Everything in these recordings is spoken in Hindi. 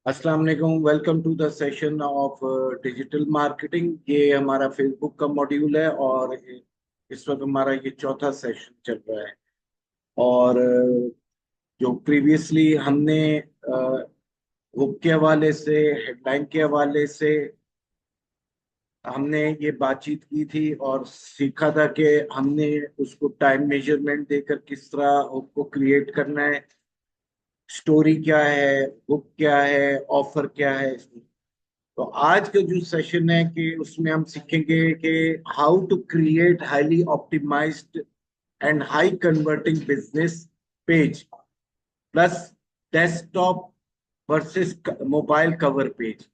अस्सलाम वालेकुम। Welcome to the session of digital marketing. ये हमारा फेसबुक का मॉड्यूल है और इस वक्त हमारा ये चौथा सेशन चल रहा है। और जो प्रीवियसली हमने हुक के हवाले से, हेडलाइन के हवाले से हमने ये बातचीत की थी और सीखा था कि हमने उसको टाइम मेजरमेंट देकर किस तरह हुक को क्रिएट करना है, स्टोरी क्या है, हुक क्या है, ऑफर क्या है इसमें। तो आज का जो सेशन है कि उसमें हम सीखेंगे कि how to create highly optimized and high converting business page plus desktop versus mobile cover page.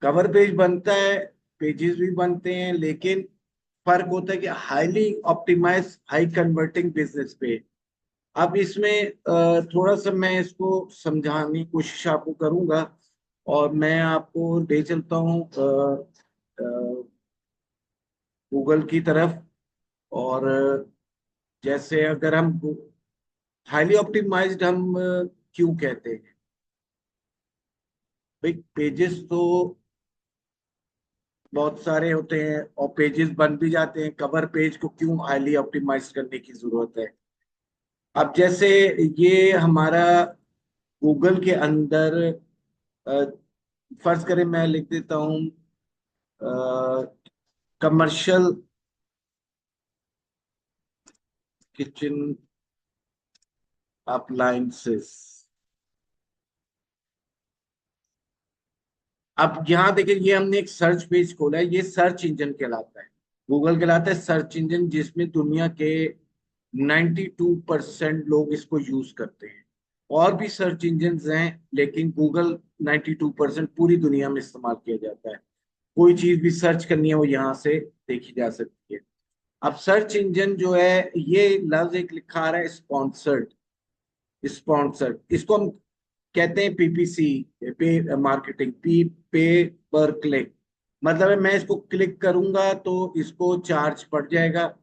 Cover page बनता है, पेजेस भी बनते हैं, लेकिन फर्क होता है कि highly optimize high converting business page. अब इसमें थोड़ा सा मैं इसको समझाने की कोशिश आपको करूंगा और मैं आपको ले चलता हूँ गूगल की तरफ। और जैसे अगर हम हाईली ऑप्टिमाइज्ड हम क्यों कहते हैं भाई, पेजेस तो बहुत सारे होते हैं और पेजेस बन भी जाते हैं। कवर पेज को क्यों हाईली ऑप्टिमाइज करने की जरूरत है? अब जैसे ये हमारा गूगल के अंदर फर्ज करें मैं लिख देता हूँ कमर्शियल किचन अप्लायंसेस। अब यहाँ देखिए, ये हमने एक सर्च पेज खोला है। ये सर्च इंजन कहलाता है, गूगल कहलाता है सर्च इंजन, जिसमें दुनिया के 92% लोग इसको यूज करते हैं। और भी सर्च इंजन हैं, लेकिन गूगल 92% पूरी दुनिया में इस्तेमाल किया जाता है। कोई चीज भी सर्च करनी है वो यहाँ से देखी जा सकती है। अब सर्च इंजन जो है, ये लफ्ज एक लिखा आ रहा है स्पॉन्सर्ड। स्पॉन्सर्ड इसको हम कहते हैं पीपीसी, पे मार्केटिंग, पे पर क्लिक। मतलब है मैं इसको क्लिक करूंगा तो इसको चार्ज पड़ जाएगा,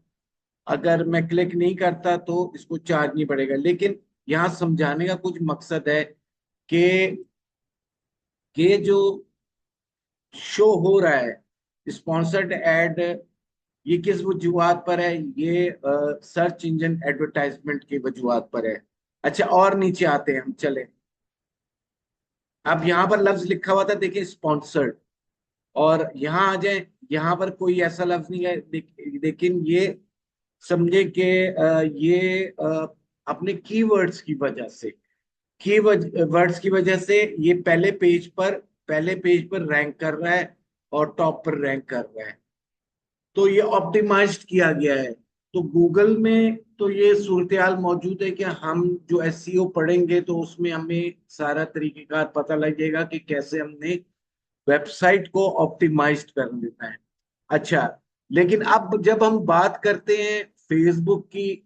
अगर मैं क्लिक नहीं करता तो इसको चार्ज नहीं पड़ेगा। लेकिन यहाँ समझाने का कुछ मकसद है कि जो शो हो रहा है स्पॉन्सर्ड एड, ये किस वजूहत पर है? ये सर्च इंजन एडवर्टाइजमेंट की वजूहत पर है। अच्छा, और नीचे आते हैं हम, चले। अब यहाँ पर लफ्ज लिखा हुआ था, देखिए स्पॉन्सर्ड, और यहाँ आ जाए। यहाँ पर कोई ऐसा लफ्ज नहीं है, लेकिन ये समझे कि ये अपने कीवर्ड्स की वजह से, की वर्ड्स की वजह से ये पहले पेज पर रैंक कर रहा है और टॉप पर रैंक कर रहा है। तो ये ऑप्टिमाइज्ड किया गया है। तो गूगल में तो ये सूरत हाल मौजूद है कि हम जो एसईओ पढ़ेंगे तो उसमें हमें सारा तरीकेकार पता लग जाएगा कि कैसे हमने वेबसाइट को ऑप्टिमाइज्ड कर देना है। अच्छा, लेकिन अब जब हम बात करते हैं फेसबुक की,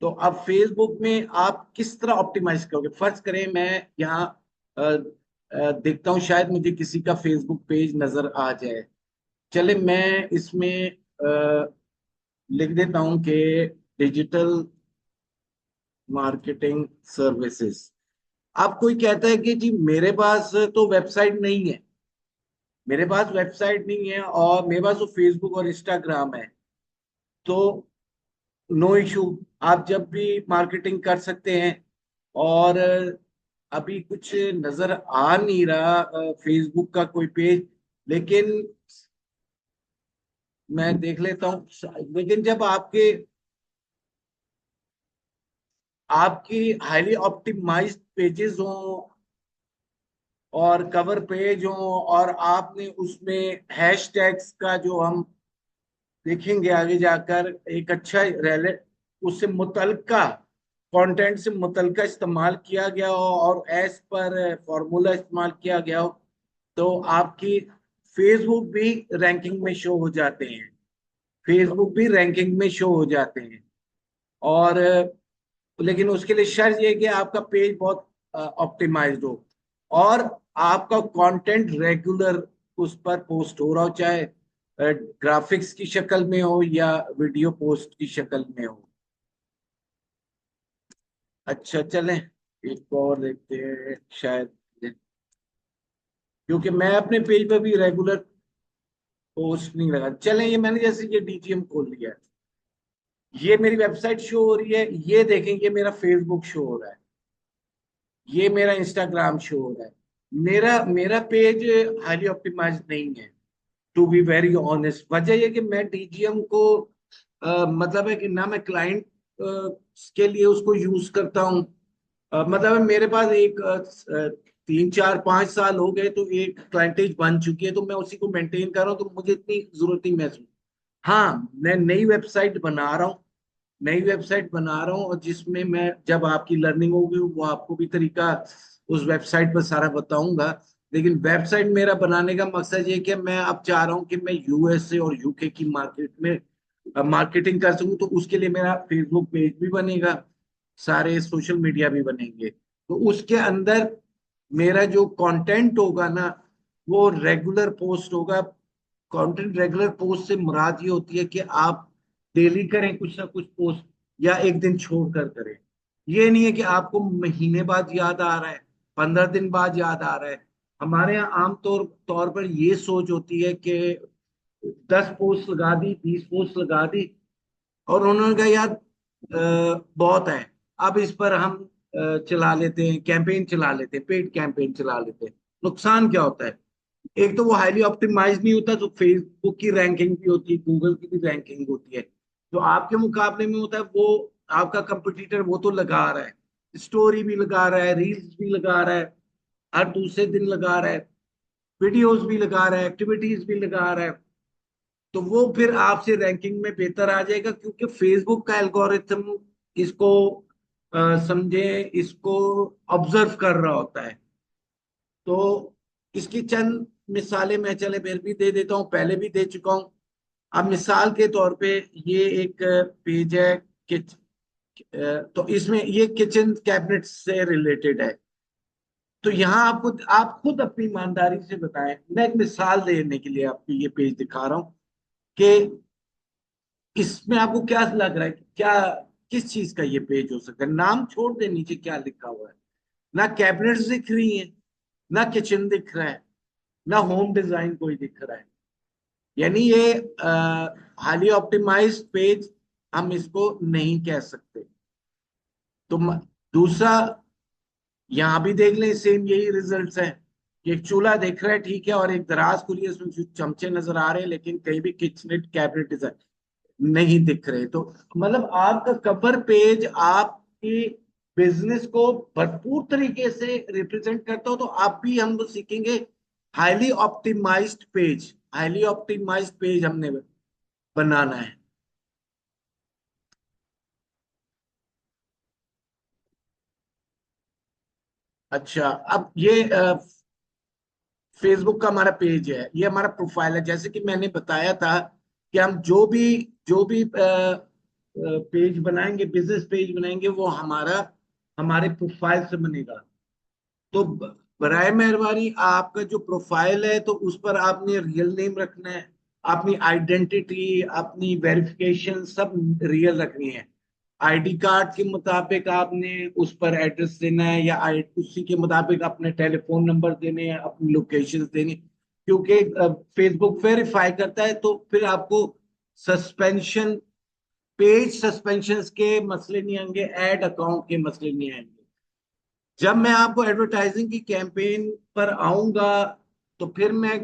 तो अब फेसबुक में आप किस तरह ऑप्टिमाइज करोगे? फर्ज करें मैं यहाँ देखता हूँ, शायद मुझे किसी का फेसबुक पेज नजर आ जाए। चले मैं इसमें लिख देता हूं कि डिजिटल मार्केटिंग सर्विसेज। अब कोई कहता है कि जी मेरे पास तो वेबसाइट नहीं है, मेरे पास वेबसाइट नहीं है और मेरे पास तो फेसबुक और इंस्टाग्राम है। तो नो इशू, आप जब भी मार्केटिंग कर सकते हैं। और अभी कुछ नजर आ नहीं रहा फेसबुक का कोई पेज, लेकिन मैं देख लेता हूँ। लेकिन जब आपके आपकी हाईली ऑप्टिमाइज्ड पेजेस हों और कवर पेज हो और आपने उसमें हैशटैग्स का, जो हम देखेंगे आगे जाकर, एक अच्छा रेले उससे मुतलका कंटेंट से मुतलका इस्तेमाल किया गया हो और एज पर फॉर्मूला इस्तेमाल किया गया हो, तो आपकी फेसबुक भी रैंकिंग में शो हो जाते हैं। फेसबुक भी रैंकिंग में शो हो जाते हैं। और लेकिन उसके लिए शर्त यह है कि आपका पेज बहुत ऑप्टिमाइज्ड हो और आपका कंटेंट रेगुलर उस पर पोस्ट हो रहा हो, चाहे ग्राफिक्स की शक्ल में हो या वीडियो पोस्ट की शक्ल में हो। अच्छा चलें, एक और देखते हैं शायद। क्योंकि मैं अपने पेज पर भी रेगुलर पोस्ट नहीं लगा। चलें, ये मैंने जैसे ये डीजीएम खोल लिया है, ये मेरी वेबसाइट शो हो रही है, ये देखें ये मेरा फेसबुक शो हो रहा है, ये मेरा इंस्टाग्राम शो हो रहा है। मेरा मेरा पेज हाईली ऑप्टिमाइज नहीं है, टू बी वेरी ऑनेस्ट। वजह ये कि मैं डीजीएम को मतलब है कि ना मैं क्लाइंट के लिए उसको यूज करता हूँ। मतलब है मेरे पास एक 3 4 5 साल हो गए तो एक क्लाइंटेज बन चुकी है, तो मैं उसी को मेंटेन कर रहा हूँ, तो मुझे इतनी जरूरत नहीं महसूस। हाँ, मैं नई वेबसाइट बना रहा हूँ, नई वेबसाइट बना रहा हूँ, और जिसमें मैं जब आपकी लर्निंग होगी वो आपको भी तरीका उस वेबसाइट पर सारा बताऊंगा। लेकिन वेबसाइट मेरा बनाने का मकसद ये है कि मैं अब चाह रहा हूँ कि मैं यूएसए और यूके की मार्केट में मार्केटिंग कर सकूं, तो उसके लिए मेरा फेसबुक पेज भी बनेगा, सारे सोशल मीडिया भी बनेंगे। तो उसके अंदर मेरा जो कंटेंट होगा ना, वो रेगुलर पोस्ट होगा। कंटेंट रेगुलर पोस्ट से मुराद ये होती है कि आप डेली करें कुछ ना कुछ पोस्ट, या एक दिन छोड़ कर करें। ये नहीं है कि आपको महीने बाद याद आ रहा है, 15 दिन बाद याद आ रहा है। हमारे यहाँ आम तौर तौर पर ये सोच होती है कि 10 पोस्ट लगा दी, 20 पोस्ट लगा दी, और उन्होंने कहा यार बहुत है, अब इस पर हम चला लेते हैं, कैंपेन चला लेते हैं, पेड कैंपेन चला लेते हैं। नुकसान क्या होता है? एक तो वो हाईली ऑप्टिमाइज नहीं होता, तो फेसबुक की रैंकिंग भी होती है, गूगल की भी रैंकिंग होती है, जो आपके मुकाबले में होता है वो आपका कंपटीटर वो तो लगा रहा है, स्टोरी भी लगा रहा है, रील्स भी लगा रहा है, हर दूसरे दिन लगा रहा है, वीडियोस भी लगा रहा है, एक्टिविटीज भी लगा रहा है। तो वो फिर आपसे रैंकिंग में बेहतर आ जाएगा, क्योंकि फेसबुक का एल्गोरिथम इसको समझे, इसको ऑब्जर्व कर रहा होता है। तो इसकी चंद मिसालें मैं चले फिर भी दे देता हूँ, पहले भी दे चुका हूँ। अब मिसाल के तौर पे ये एक पेज है तो इसमें ये किचन कैबिनेट से रिलेटेड है। तो यहाँ आपको, आप खुद अपनी ईमानदारी से बताएं, मैं एक मिसाल देने के लिए आपको ये पेज दिखा रहा हूँ कि इसमें आपको क्या लग रहा है कि क्या, किस चीज का ये पेज हो सकता है। नाम छोड़ दे, नीचे क्या लिखा हुआ है। ना कैबिनेट्स दिख रही हैं, ना किचन दिख रहा है, ना होम डिजाइन कोई दिख रहा है। यानी ये हाईली ऑप्टिमाइज्ड पेज हम इसको नहीं कह सकते। तो दूसरा, यहाँ भी देख लें, सेम यही रिजल्ट्स हैं कि एक चूल्हा दिख रहा है ठीक है, और एक दराज खुली है, उसमें कुछ चमचे नजर आ रहे हैं, लेकिन कहीं भी किचनेट कैबिनेट डिजाइन नहीं दिख रहे। तो मतलब आपका कवर पेज आपकी बिजनेस को भरपूर तरीके से रिप्रेजेंट करता हो, तो आप भी, हम लोग सीखेंगे highly optimized page. Highly optimized page हमने बनाना है। अच्छा, अब ये फेसबुक का हमारा पेज है, ये हमारा प्रोफाइल है। जैसे कि मैंने बताया था कि हम जो भी पेज बनाएंगे, बिजनेस पेज बनाएंगे, वो हमारा हमारे प्रोफाइल से बनेगा। तो बराए मेहरबानी आपका जो प्रोफाइल है, तो उस पर आपने रियल नेम रखना है, अपनी आइडेंटिटी, अपनी वेरिफिकेशन सब रियल रखनी है। आईडी कार्ड के मुताबिक आपने उस पर एड्रेस देना है, या उसी के मुताबिक अपने टेलीफोन नंबर देने हैं, अपनी लोकेशन देनी। क्योंकि फेसबुक वेरीफाई करता है, तो फिर आपको सस्पेंशन, पेज सस्पेंशन के मसले नहीं आएंगे, एड अकाउंट के मसले नहीं आएंगे। जब मैं आपको एडवर्टाइजिंग की कैंपेन पर आऊंगा, तो फिर मैं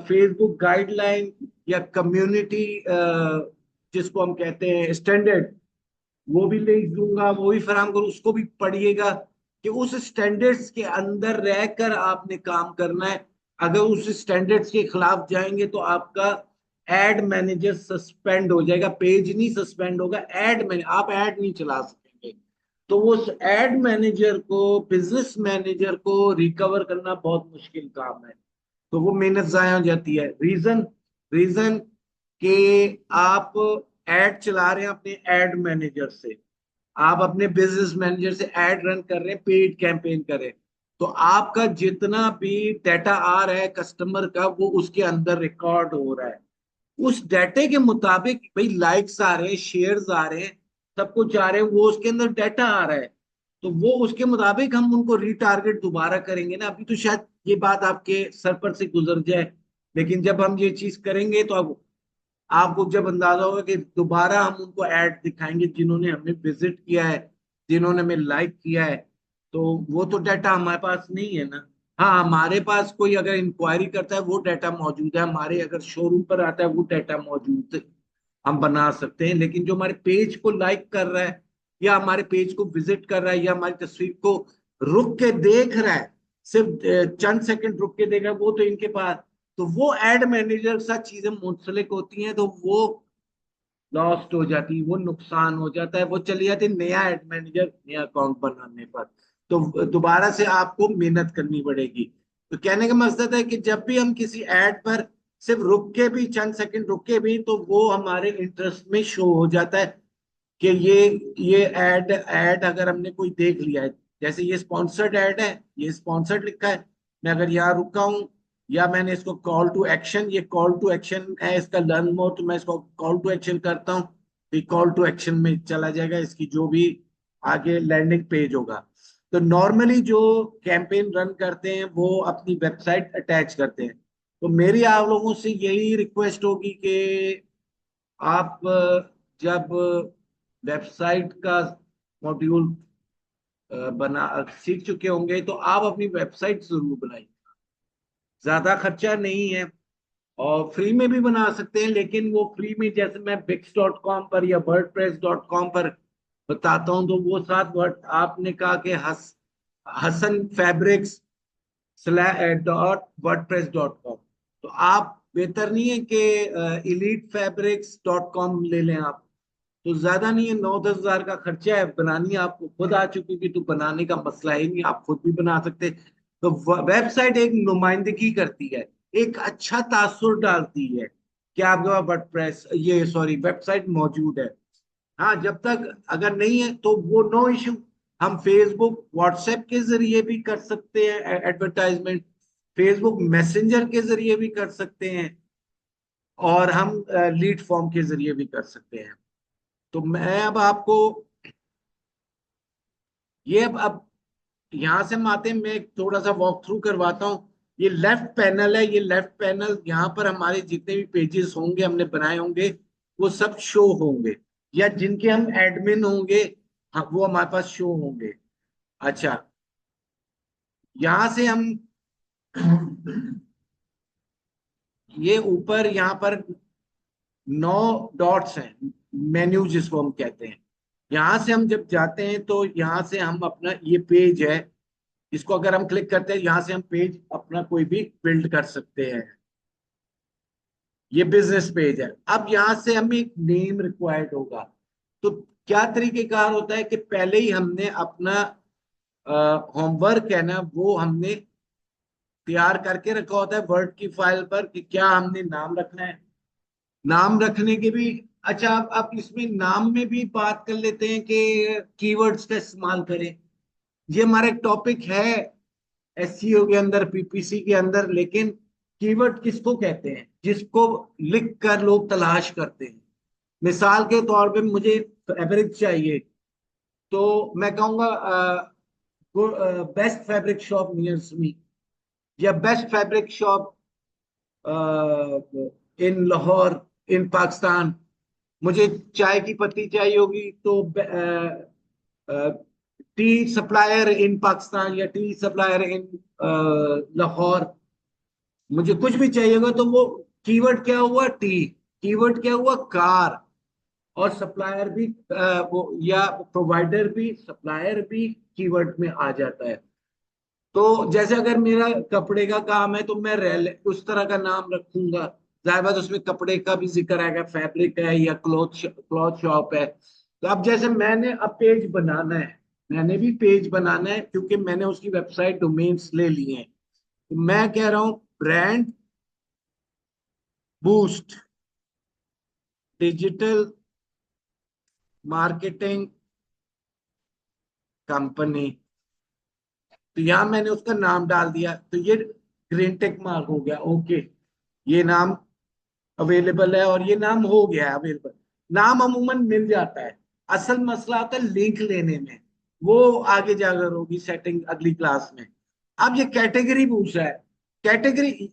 फेसबुक गाइडलाइन या कम्युनिटी जिसको हम कहते हैं स्टैंडर्ड, वो भी लिख दूंगा, वो भी फराहम करूँ, उसको भी पढ़िएगा कि उस स्टैंडर्ड्स के अंदर रहकर आपने काम करना है। अगर उस स्टैंडर्ड्स के खिलाफ जाएंगे तो आपका एड मैनेजर सस्पेंड हो जाएगा, पेज नहीं सस्पेंड होगा, एड मैनेजर, आप एड नहीं चला सकेंगे। तो वो एड मैनेजर को, बिजनेस मैनेजर को रिकवर करना बहुत मुश्किल काम है। तो वो मेहनत जाया हो जाती है। रीजन रीजन कि आप एड चला रहे हैं अपने एड मैनेजर से, आप अपने बिजनेस मैनेजर से एड रन कर रहे हैं, पेड कैंपेन कर रहे हैं। तो आपका जितना भी डाटा आ रहा है कस्टमर का, वो उसके अंदर रिकॉर्ड हो रहा है। उस डाटे के मुताबिक भाई लाइक्स आ रहे हैं, शेयर्स आ रहे हैं, सब कुछ आ रहे हैं, वो उसके अंदर डाटा आ रहा है। तो वो उसके मुताबिक हम उनको रिटारगेट दोबारा करेंगे ना। अभी तो शायद ये बात आपके सर पर से गुजर जाए, लेकिन जब हम ये चीज करेंगे तो अब आपको जब अंदाजा होगा कि दोबारा हम उनको ऐड दिखाएंगे जिन्होंने हमें विजिट किया है, जिन्होंने हमें लाइक किया है। तो वो तो डाटा हमारे पास नहीं है ना। हाँ, हमारे पास कोई अगर इंक्वायरी करता है वो डाटा मौजूद है, हमारे अगर शोरूम पर आता है वो डाटा मौजूद है, हम बना सकते हैं। लेकिन जो हमारे पेज को लाइक कर रहा है, या हमारे पेज को विजिट कर रहा है, या हमारी तस्वीर को रुक के देख रहा है, सिर्फ चंद सेकंड रुक के देख रहा है, वो तो इनके पास, तो वो एड मैनेजर के साथ चीजें मुंसलिक होती हैं, तो वो लॉस्ट हो जाती है, वो नुकसान हो जाता है, वो चली जाती है नया एड मैनेजर, नया अकाउंट बनाने पर। तो दोबारा से आपको मेहनत करनी पड़ेगी। तो कहने का मकसद है कि जब भी हम किसी एड पर सिर्फ रुक के भी, चंद सेकंड रुक के भी, तो वो हमारे इंटरेस्ट में शो हो जाता है कि ये एड एड अगर हमने कोई देख लिया है, जैसे ये स्पॉन्सर्ड एड है, ये स्पॉन्सर्ड लिखा है, मैं अगर यहाँ रुका हूँ, या मैंने इसको कॉल टू एक्शन, ये कॉल टू एक्शन है, इसका लर्न मोर, तो मैं इसको कॉल टू एक्शन करता हूँ, तो ये कॉल टू एक्शन में चला जाएगा, इसकी जो भी आगे लैंडिंग पेज होगा। तो नॉर्मली जो कैंपेन रन करते हैं वो अपनी वेबसाइट अटैच करते हैं। तो मेरी आप लोगों से यही रिक्वेस्ट होगी कि आप जब वेबसाइट का मॉड्यूल बना सीख चुके होंगे, तो आप अपनी वेबसाइट जरूर बनाइए। ज्यादा खर्चा नहीं है, और फ्री में भी बना सकते हैं, लेकिन वो फ्री में जैसे मैं Wix.com पर या WordPress.com पर बताता हूँ, तो वो साथ वर्ड आपने कहा कि हसन फैब्रिक्स .wordpress.com, तो आप बेहतर नहीं है कि elitefabrics.com ले लें आप? तो ज्यादा नहीं है, 9-10 हजार का खर्चा है, बनानी है आपको खुद आ चुकी कि तो बनाने का मसला ही नहीं, आप खुद भी बना सकते हैं। तो वेबसाइट एक नुमाइंदगी करती है, एक अच्छा तासुर डालती है कि आपके पास वर्डप्रेस, ये सॉरी, वेबसाइट मौजूद है। हाँ, जब तक अगर नहीं है तो वो नो इश्यू, हम फेसबुक व्हाट्सएप के जरिए भी कर सकते हैं एडवर्टाइजमेंट, फेसबुक मैसेंजर के जरिए भी कर सकते हैं, और हम लीड फॉर्म के जरिए भी कर सकते हैं। तो मैं अब आपको ये अब यहाँ से हम आते हैं, मैं एक थोड़ा सा वॉक थ्रू करवाता हूँ। ये लेफ्ट पैनल है, ये लेफ्ट पैनल, यहाँ पर हमारे जितने भी पेजेस होंगे हमने बनाए होंगे वो सब शो होंगे, या जिनके हम एडमिन होंगे, हाँ, वो हमारे पास शो होंगे। अच्छा, यहाँ से हम ये ऊपर यहाँ पर 9 डॉट्स हैं, मेन्यू जिसको हम कहते हैं। यहाँ से हम जब जाते हैं तो यहाँ से हम अपना ये पेज है, इसको अगर हम क्लिक करते हैं, यहाँ से हम पेज अपना कोई भी बिल्ड कर सकते हैं। ये बिजनेस पेज है। अब यहाँ से हमें एक नेम रिक्वायर्ड होगा। तो क्या तरीकेकार होता है कि पहले ही हमने अपना होमवर्क है ना, वो हमने तैयार करके रखा होता है वर्ड की फाइल पर, कि क्या हमने नाम रखना है। नाम रखने के भी, अच्छा, आप इसमें नाम में भी बात कर लेते हैं कि कीवर्ड्स का इस्तेमाल करें। ये हमारा एक टॉपिक है एसईओ के अंदर, पीपीसी के अंदर, लेकिन कीवर्ड किसको कहते हैं? जिसको लिख कर लोग तलाश करते हैं। मिसाल के तौर पे मुझे फैब्रिक चाहिए, तो मैं कहूंगा best fabric shop near me, या best fabric shop in Lahore, in Pakistan. मुझे चाय की पत्ती चाहिए होगी, तो टी सप्लायर इन पाकिस्तान, या टी सप्लायर इन लाहौर। मुझे कुछ भी चाहिए होगा तो वो कीवर्ड क्या हुआ? टी। कीवर्ड क्या हुआ? कार। और सप्लायर भी वो, या प्रोवाइडर भी, सप्लायर भी कीवर्ड में आ जाता है। तो जैसे अगर मेरा कपड़े का काम है तो मैं रेल उस तरह का नाम रखूंगा, जाहिर बात उसमें कपड़े का भी जिक्र आएगा, फैब्रिक है या क्लॉथ क्लॉथ शॉप है। तो अब जैसे मैंने अब पेज बनाना है, मैंने भी पेज बनाना है, क्योंकि मैंने उसकी वेबसाइट डोमेन्स ले लिए हैं। तो मैं कह रहा हूं brand boost digital marketing company. तो यहां मैंने उसका नाम डाल दिया, तो ये ग्रीन टेक मार्क हो गया, ओके, ये नाम अवेलेबल है, और ये नाम हो गया है अवेलेबल। नाम अमूमन मिल जाता है, असल मसला आता है लिंक लेने में। वो आगे जाकर होगी सेटिंग अगली क्लास में। अब ये कैटेगरी पूछ रहा है, कैटेगरी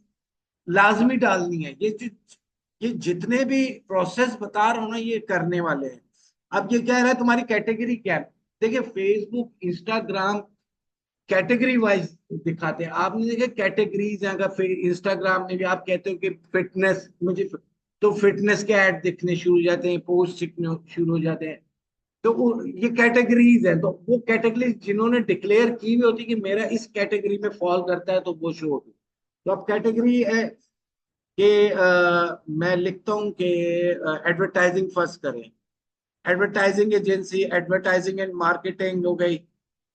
लाजमी डालनी है। ये जितने भी प्रोसेस बता रहा हूं ना, ये करने वाले हैं। अब ये कह रहा है तुम्हारी कैटेगरी क्या है। देखिए फेसबुक इंस्टाग्राम कैटेगरी वाइज दिखाते हैं। आपने देखे कैटेगरीज हैं, अगर इंस्टाग्राम में भी आप कहते हो कि फिटनेस मुझे, तो फिटनेस के ऐड दिखने शुरू हो जाते हैं, पोस्ट दिखने शुरू हो जाते हैं। तो ये कैटेगरीज है, तो वो कैटेगरी जिन्होंने डिक्लेयर की हुई होती कि मेरा इस कैटेगरी में फॉल करता है, तो वो शो होती। तो अब कैटेगरी है कि मैं लिखता हूँ कि एडवर्टाइजिंग फर्स्ट करें, advertising agency, advertising and marketing हो गई।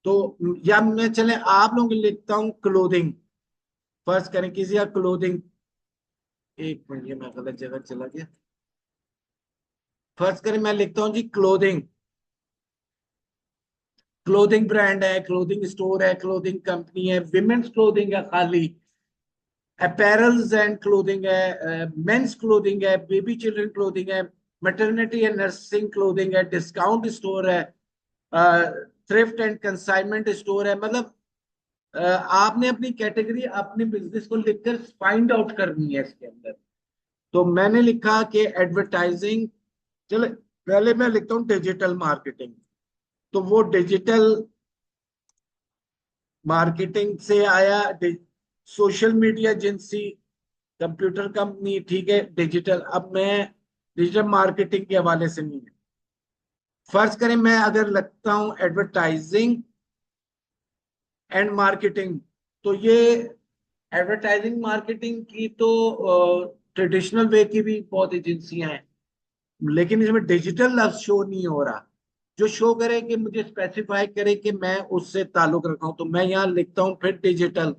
तो या मैं चले आप लोगों के लिए लिखता हूँ क्लोथिंग फर्स्ट करें, किसी का क्लोथिंग। एक मिनट, ये मैं गलत जगह चला गया। फर्स्ट करें, मैं लिखता हूँ जी क्लोथिंग, क्लोथिंग ब्रांड है, क्लोथिंग स्टोर है, क्लोथिंग कंपनी है, विमेन्स क्लोथिंग है खाली, अपैरल्स एंड क्लोथिंग है, मेंस क्लोथिंग है, बेबी चिल्ड्रन क्लोथिंग है, मैटरनिटी एंड नर्सिंग क्लोथिंग है, डिस्काउंट स्टोर है, थ्रिफ्ट एंड कंसाइनमेंट स्टोर है। मतलब आपने अपनी कैटेगरी अपने बिजनेस को लिखकर फाइंड आउट करनी है इसके अंदर। तो मैंने लिखा कि एडवर्टाइजिंग, चलो पहले मैं लिखता हूँ डिजिटल मार्केटिंग। तो वो डिजिटल मार्केटिंग से आया, social media agency, computer company, ठीक है डिजिटल। अब मैं डिजिटल मार्केटिंग के हवाले से नहीं है। फर्ज करें मैं अगर लगता हूं एडवर्टाइजिंग एंड मार्केटिंग, तो ये एडवर्टाइजिंग मार्केटिंग की तो ट्रेडिशनल वे की भी बहुत एजेंसियां हैं, लेकिन इसमें डिजिटल लफ्ज शो नहीं हो रहा। जो शो करे कि मुझे स्पेसिफाई करे कि मैं उससे ताल्लुक रखा हूं, तो मैं यहाँ लिखता हूं फिर डिजिटल।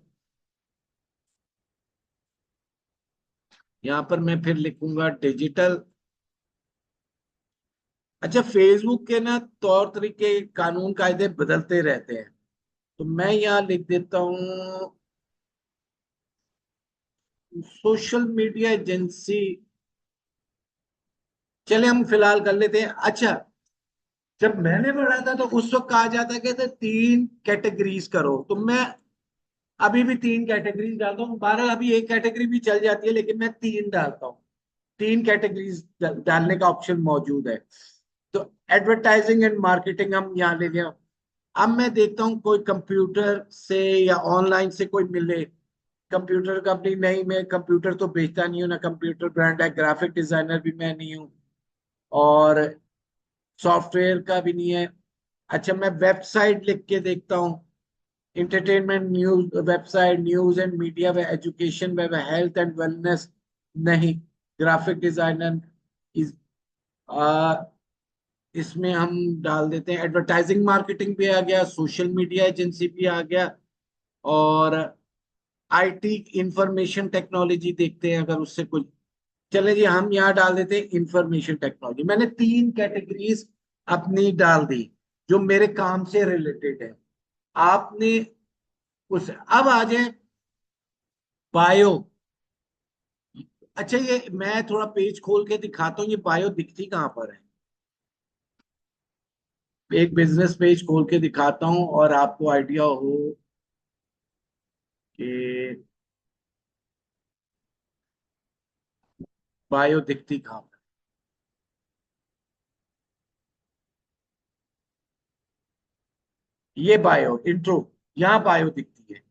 यहाँ पर मैं फिर लिखूंगा डिजिटल। अच्छा, फेसबुक के ना तौर तरीके कानून कायदे बदलते रहते हैं, तो मैं यहाँ लिख देता हूँ सोशल मीडिया एजेंसी। चले हम फिलहाल कर लेते हैं। अच्छा, जब मैंने पढ़ा था तो उस वक्त कहा जाता है कि 3 कैटेगरीज करो, तो मैं अभी भी 3 कैटेगरीज डालता हूँ। 12 अभी एक कैटेगरी भी चल जाती है, लेकिन मैं 3 डालता हूँ। 3 कैटेगरीज डालने का ऑप्शन मौजूद है। तो एडवर्टाइजिंग एंड मार्केटिंग हम यहाँ ले लिया। अब मैं देखता हूँ कोई कंप्यूटर से या ऑनलाइन से कोई मिले। कंप्यूटर कंपनी नहीं, मैं कंप्यूटर तो बेचता नहीं हूँ ना, कंप्यूटर ब्रांड है, ग्राफिक डिजाइनर भी मैं नहीं हूँ, और सॉफ्टवेयर का भी नहीं है। अच्छा, मैं वेबसाइट लिख के देखता हूँ, entertainment news website, news and media व एजुकेशन व हेल्थ एंड वेलनेस, नहीं। ग्राफिक डिजाइनर इस इसमें हम डाल देते हैं एडवर्टाइजिंग मार्केटिंग भी आ गया, सोशल मीडिया एजेंसी भी आ गया, और आईटी इंफॉर्मेशन टेक्नोलॉजी देखते हैं अगर उससे कुछ। चले जी, हम यहाँ डाल देते हैं इंफॉर्मेशन टेक्नोलॉजी। मैंने 3 कैटेगरीज अपनी डाल दी जो मेरे काम से रिलेटेड है। आपने उस, अब आ जाए बायो। अच्छा, ये मैं थोड़ा पेज खोल के दिखाता हूँ, ये बायो दिखती कहाँ पर है। एक बिजनेस पेज खोल के दिखाता हूँ और आपको आइडिया हो कि बायो दिखती कहाँ पर। ये बायो इंट्रो, यहाँ बायो दिखती है,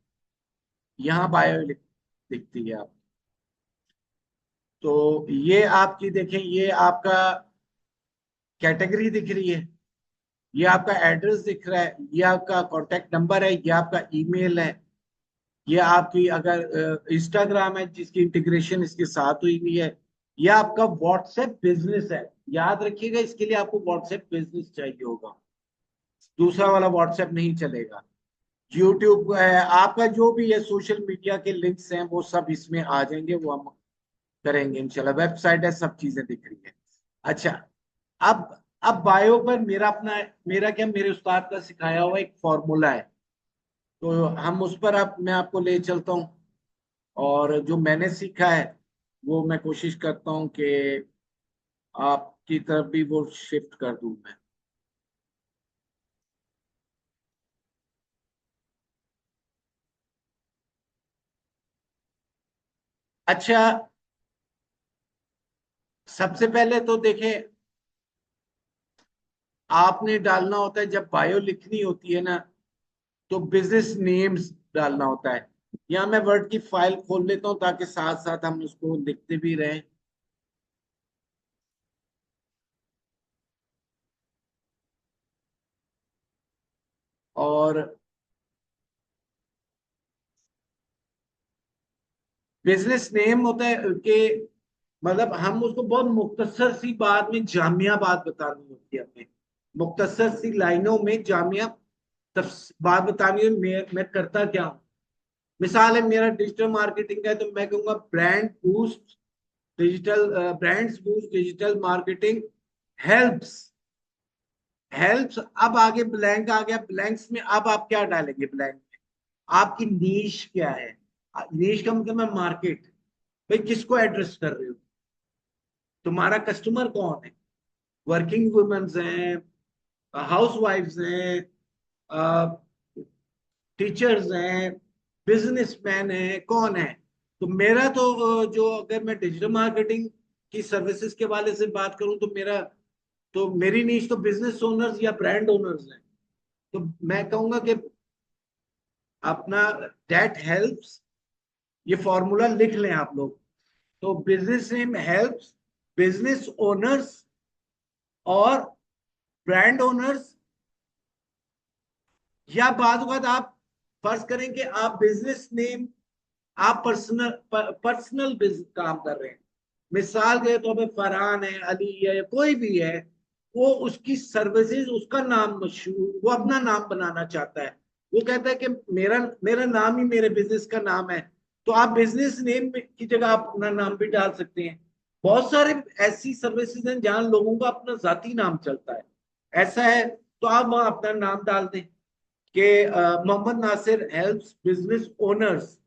यहाँ बायो दिखती है आप। तो ये आपकी देखें, ये आपका कैटेगरी दिख रही है, ये आपका एड्रेस दिख रहा है, ये आपका कॉन्टेक्ट नंबर है, ये आपका ईमेल है, ये आपकी अगर इंस्टाग्राम है जिसकी इंटीग्रेशन इसके साथ हुई हुई है, ये आपका व्हाट्सएप बिजनेस है। याद रखिएगा, इसके लिए आपको व्हाट्सएप बिजनेस चाहिए होगा, दूसरा वाला व्हाट्सएप नहीं चलेगा। यूट्यूब है आपका, जो भी है सोशल मीडिया के लिंक्स हैं वो सब इसमें आ जाएंगे, वो हम करेंगे इंशाल्लाह। वेबसाइट है, सब चीजें दिख रही है। अच्छा, अब अब बायो पर मेरा अपना, मेरा क्या, मेरे उस्ताद का सिखाया हुआ एक फॉर्मूला है, तो हम उस पर आप, मैं आपको ले चलता हूँ, और जो मैंने सीखा है वो मैं कोशिश करता हूँ कि आपकी तरफ भी वो शिफ्ट कर दूं मैं। अच्छा, सबसे पहले तो देखें, आपने डालना होता है जब बायो लिखनी होती है ना, तो बिजनेस नेम्स डालना होता है। यहाँ मैं वर्ड की फाइल खोल लेता हूँ ताकि साथ साथ हम उसको लिखते भी रहें। और बिजनेस नेम होता है कि मतलब हम उसको बहुत मुख्तसर सी बात में जामिया बात बतानी होती है हमें, मुख्तसर सी लाइनों में जामिया बात बतानी है, मैं करता क्या हूँ। मिसाल है, मेरा डिजिटल मार्केटिंग का है, तो मैं कहूंगा brands boost digital marketing helps. Helps, अब आगे ब्लैंक आ गया, ब्लैंक्स में अब आप क्या डालेंगे ब्लैंक में? आपकी नीश क्या है? नीश का मतलब है मार्केट। भाई किसको एड्रेस कर रहे हो? तुम्हारा कस्टमर कौन है? वर्किंग वुमेन्स हैं, हाउस वाइफ्स हैं, टीचर्स हैं, बिजनेसमैन हैं, कौन है? तो मेरा तो जो अगर मैं डिजिटल मार्केटिंग की सर्विसेज के वाले से बात करूं, तो मेरी नीश तो बिजनेस ओनर्स या ब्रांड ओनर्स हैं। तो मैं कहूंगा कि अपना दैट हेल्प्स, ये फॉर्मूला लिख लें आप लोग। तो business name helps business owners और ब्रांड ओनर्स, या बाद बाद आप फर्ज करें कि आप बिजनेस नेम, आप पर्सनल बिजनेस काम कर रहे हैं। मिसाल के तौर पे फरहान है, अली है, कोई भी है, वो उसकी सर्विसेज, उसका नाम मशहूर, वो अपना नाम बनाना चाहता है। वो कहता है कि मेरा मेरा नाम ही मेरे बिजनेस का नाम है। तो आप बिजनेस नेम की जगह आप अपना नाम भी डाल सकते हैं। बहुत सारे ऐसी सर्विसेज हैं जहां लोगों का अपना जाती नाम चलता है। ऐसा है तो आप वहां अपना नाम डाल दें कि Mohammad Nasir helps business owners.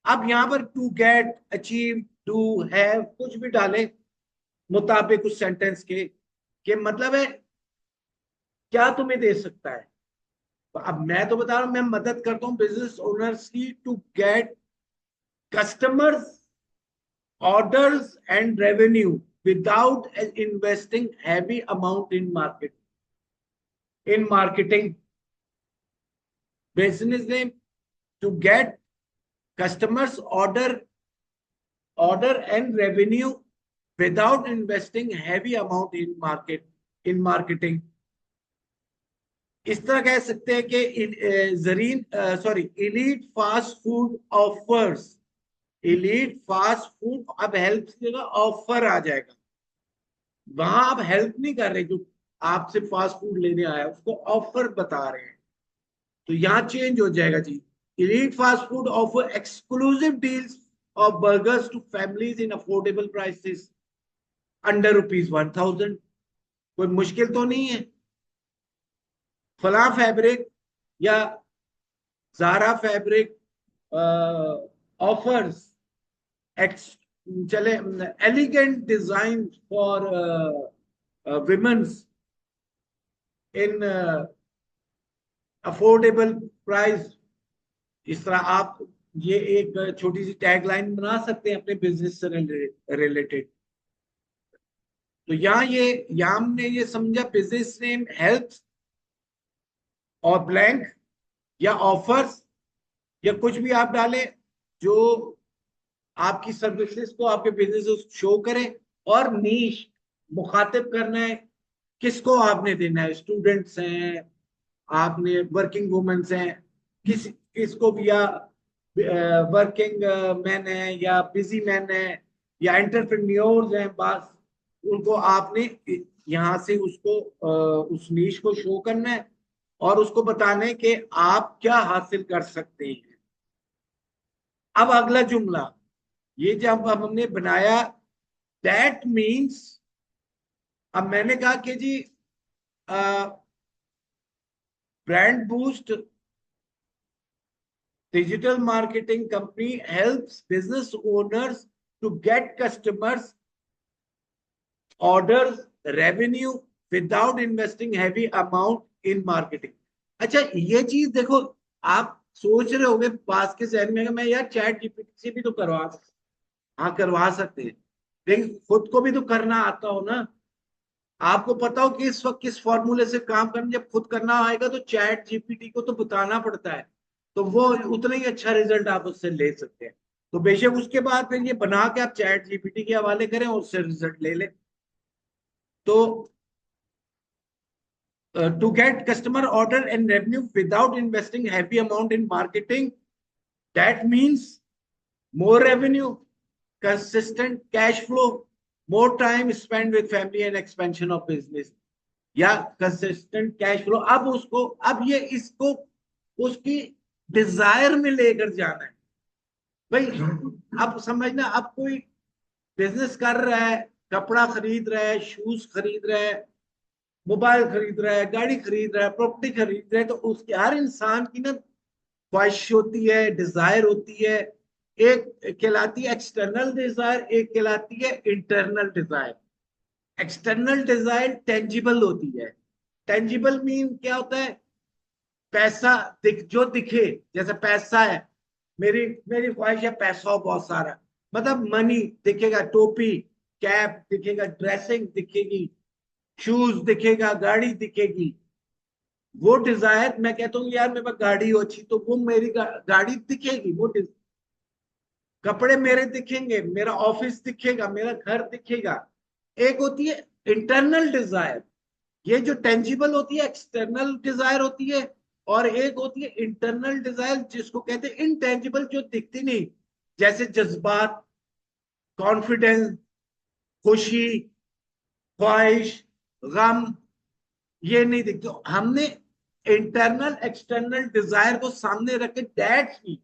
अब यहाँ पर to get, achieve, do, have, कुछ भी डाले मुताबिक उस सेंटेंस के मतलब है क्या तुम्हें दे सकता है। तो अब मैं तो बता रहा हूं, मैं मदद करता हूं बिजनेस ओनर्स की to get customers, orders and revenue without investing heavy amount in marketing. Business name to get customers, order and revenue without investing heavy amount in marketing। इस तरह कह सकते हैं कि Zareen sorry elite fast food offers, elite fast food, अब हेल्प की जगह ऑफर आ जाएगा। वहां आप हेल्प नहीं कर रहे, जो आपसे फास्ट फूड लेने आया उसको ऑफर बता रहे हैं। तो यहाँ चेंज हो जाएगा जी। Elite fast food offer exclusive deals of burgers to families in affordable prices under ₹1000। कोई मुश्किल तो नहीं है। फला फैब्रिक या जारा फैब्रिक ऑफर्स एक्स चले elegant design for women's in affordable price. इस तरह आप ये एक छोटी सी टैगलाइन बना सकते हैं अपने बिजनेस से रिलेटेड। तो यहाँ हमने ये समझा बिजनेस नेम हेल्प्स और ब्लैंक या ऑफर्स या कुछ भी आप डालें जो आपकी सर्विसेज को, आपके बिजनेस को शो करें। और नीश, मुखातिब करना है, किसको आपने देना है? स्टूडेंट्स हैं, आपने वर्किंग वुमेन्स हैं, किसको भी, या वर्किंग मैन है या बिजी मैन है या एंटरप्रेन्योर्स हैं, बस उनको आपने यहाँ से उसको उस नीश को शो करना है और उसको बताना है कि आप क्या हासिल कर सकते हैं। अब अगला जुमला, ये जब अब हमने बनाया, दैट मीन्स, अब मैंने कहा कि जी brand boost digital marketing company helps business owners to get customers, orders, revenue without investing heavy amount in marketing। अच्छा, ये चीज देखो, आप सोच रहे होंगे पास के जहन में, मैं यार चैट जीपीटी से भी तो करवा सकता हाँ करवा सकते हैं, लेकिन खुद को भी तो करना आता हो ना। आपको पता हो कि इस वक्त किस फॉर्मूले से काम करना, जब खुद करना आएगा तो चैट जीपीटी को तो बताना पड़ता है, तो वो उतना ही अच्छा रिजल्ट आप उससे ले सकते हैं। तो बेशक उसके बाद फिर ये बना के आप चैट जीपीटी के हवाले करें और उससे रिजल्ट ले लें। तो to get customer order and revenue without investing heavy amount in marketing, that means more revenue, consistent cash flow, more time spent with family and expansion of business, या कंसिस्टेंट कैश फ्लो। अब उसको, अब ये इसको उसकी डिजायर में लेकर जाना है भाई। अब समझना, अब कोई बिजनेस कर रहा है, कपड़ा खरीद रहा है, शूज खरीद रहा है, मोबाइल खरीद रहा है, गाड़ी खरीद रहा है, प्रॉपर्टी खरीद रहा है, तो उसकी हर इंसान की ना ख्वाहिश होती है, डिजायर होती है। एक कहलाती है एक्सटर्नल डिजायर, एक कहलाती है internal desire. External desire tangible होती है। टेंजिबल मीन क्या होता है? पैसा जो दिखे, जैसे पैसा है, मेरी मेरी ख्वाहिश है पैसा हो बहुत सारा, मतलब मनी दिखेगा, टोपी, कैप दिखेगा, ड्रेसिंग दिखेगी, शूज दिखेगा, गाड़ी दिखेगी। वो डिजायर, मैं कहता हूँ यार मेरे पास गाड़ी हो अच्छी, तो वो मेरी गाड़ी दिखेगी, वो कपड़े मेरे दिखेंगे, मेरा ऑफिस दिखेगा, मेरा घर दिखेगा। एक होती है इंटरनल डिजायर, ये जो टेंजिबल होती है, एक्सटर्नल डिजायर होती है। और एक होती है इंटरनल डिजायर, जिसको कहते हैं इनटेंजिबल, जो दिखती नहीं, जैसे जज्बात, कॉन्फिडेंस, खुशी, ख्वाहिश, गम, ये नहीं दिखते। हमने इंटरनल एक्सटर्नल डिजायर को सामने रख के दैट्स मी।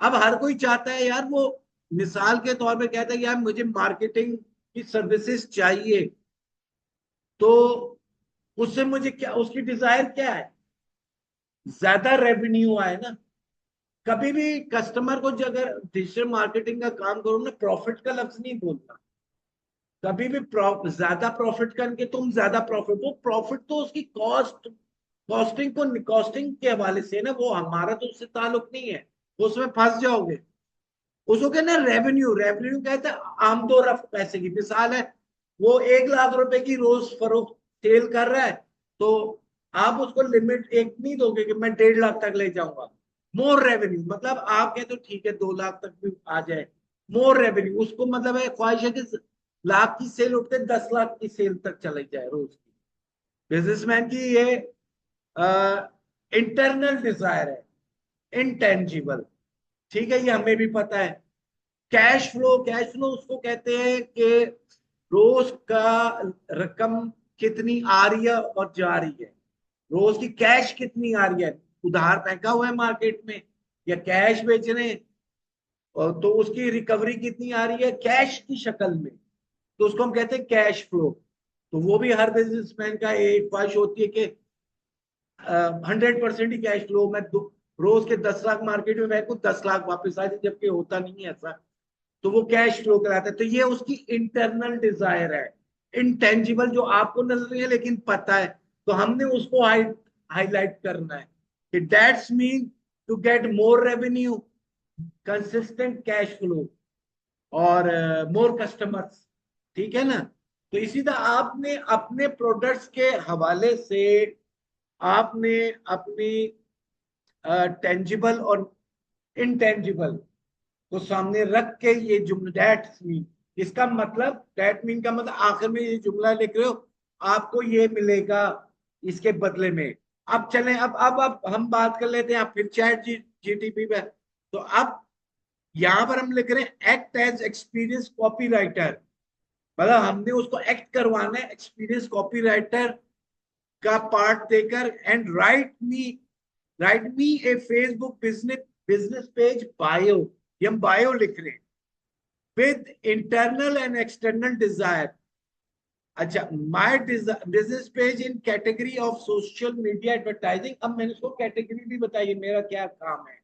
अब हर कोई चाहता है यार, वो मिसाल के तौर पे कहता है कि यार मुझे मार्केटिंग की सर्विसेज चाहिए, तो उससे मुझे क्या, उसकी डिजायर क्या है? ज्यादा रेवेन्यू आए ना। कभी भी कस्टमर को जो अगर डिजिटल मार्केटिंग का काम करो ना, प्रॉफिट का लफ्ज नहीं बोलना। कभी भी ज्यादा प्रॉफिट करके तुम ज्यादा प्रॉफिट, वो प्रॉफिट तो उसकी कॉस्टिंग के हवाले से ना, वो हमारा तो उससे ताल्लुक नहीं है, उसमें फंस जाओगे। उसको कहना रेवेन्यू, रेवेन्यू कहते हैं आमदोरफ्त पैसे की। मिसाल है, वो 1 लाख रुपए की रोज फरोख्त सेल कर रहा है, तो आप उसको लिमिट एक नहीं दोगे कि मैं 1.5 लाख तक ले जाऊंगा। मोर रेवेन्यू मतलब आप कहते हो ठीक है 2 लाख तक भी आ जाए, मोर रेवेन्यू उसको मतलब है, ख्वाहिश है कि लाख की सेल उठते 10 लाख की सेल तक चली जाए रोज की। बिजनेसमैन की ये इंटरनल डिजायर है, इंटेंजिबल। ठीक है, ये हमें भी पता है। कैश फ्लो, कैश फ्लो उसको कहते हैं कि रोज का रकम कितनी आ रही है और जा रही है, रोज की कैश कितनी आ रही है, उधार फेंका हुआ है मार्केट में या कैश बेच रहे हैं, और तो उसकी रिकवरी कितनी आ रही है कैश की शक्ल में, तो उसको हम कहते हैं कैश फ्लो। तो वो भी हर बिजनेसमैन का एक ख्वाहिश होती है कि 100% ही कैश फ्लो, मैं रोज के 10 लाख मार्केट में फेंकू, 10 लाख वापस आ जाए, जबकि होता नहीं है ऐसा। तो वो कैश फ्लो कराता है। तो ये उसकी इंटरनल डिजायर है, इनटेंजिबल, जो आपको नजर नहीं है लेकिन पता है। तो हमने उसको हाईलाइट करना है कि that's mean to get more revenue, consistent cash flow, और मोर कस्टमर्स। ठीक है ना? तो इसी तरह आपने अपने प्रोडक्ट्स के हवाले से आपने अपनी टेंजिबल और इनटेंजिबल को सामने रख के ये जुमला दैट मीन, इसका मतलब दैट मीन का मतलब आखिर में ये जुमला लिख रहे हो, आपको ये मिलेगा इसके बदले में। अब चलें, अब हम बात कर लेते हैं, आप फिर चैट जीटीपी पे। तो अब यहां पर हम लिख रहे हैं act as experience copy writer, मतलब हमने उसको एक्ट करवाना है एक्सपीरियंस कॉपी राइटर का पार्ट देकर। And write me a Facebook business business page bio, ये हम बायो लिख रहे हैं, with internal and external desire. अच्छा, my business page in category of social media advertising. अब मैंने उसको कैटेगरी भी बताई मेरा क्या काम है।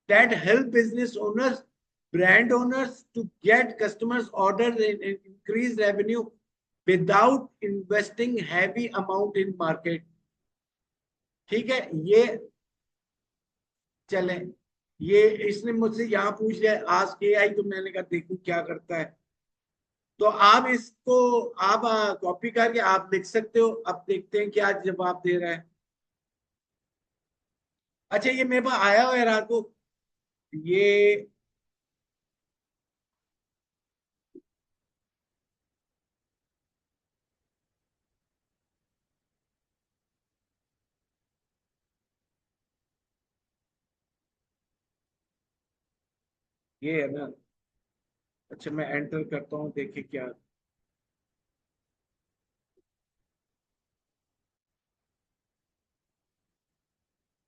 That help business owners, brand owners to get customers order and increase revenue without investing heavy amount in market. ठीक है, ये चले, ये इसने मुझसे यहाँ पूछ लिया आस्क एआई, तो मैंने कहा देखूं क्या करता है। तो आप इसको आप कॉपी करके आप लिख सकते हो, अब देखते हैं क्या जवाब दे रहा है। अच्छा ये मेरे पास आया हुआ है रात को, ये ये है ना। अच्छा मैं एंटर करता हूँ, देखिए क्या।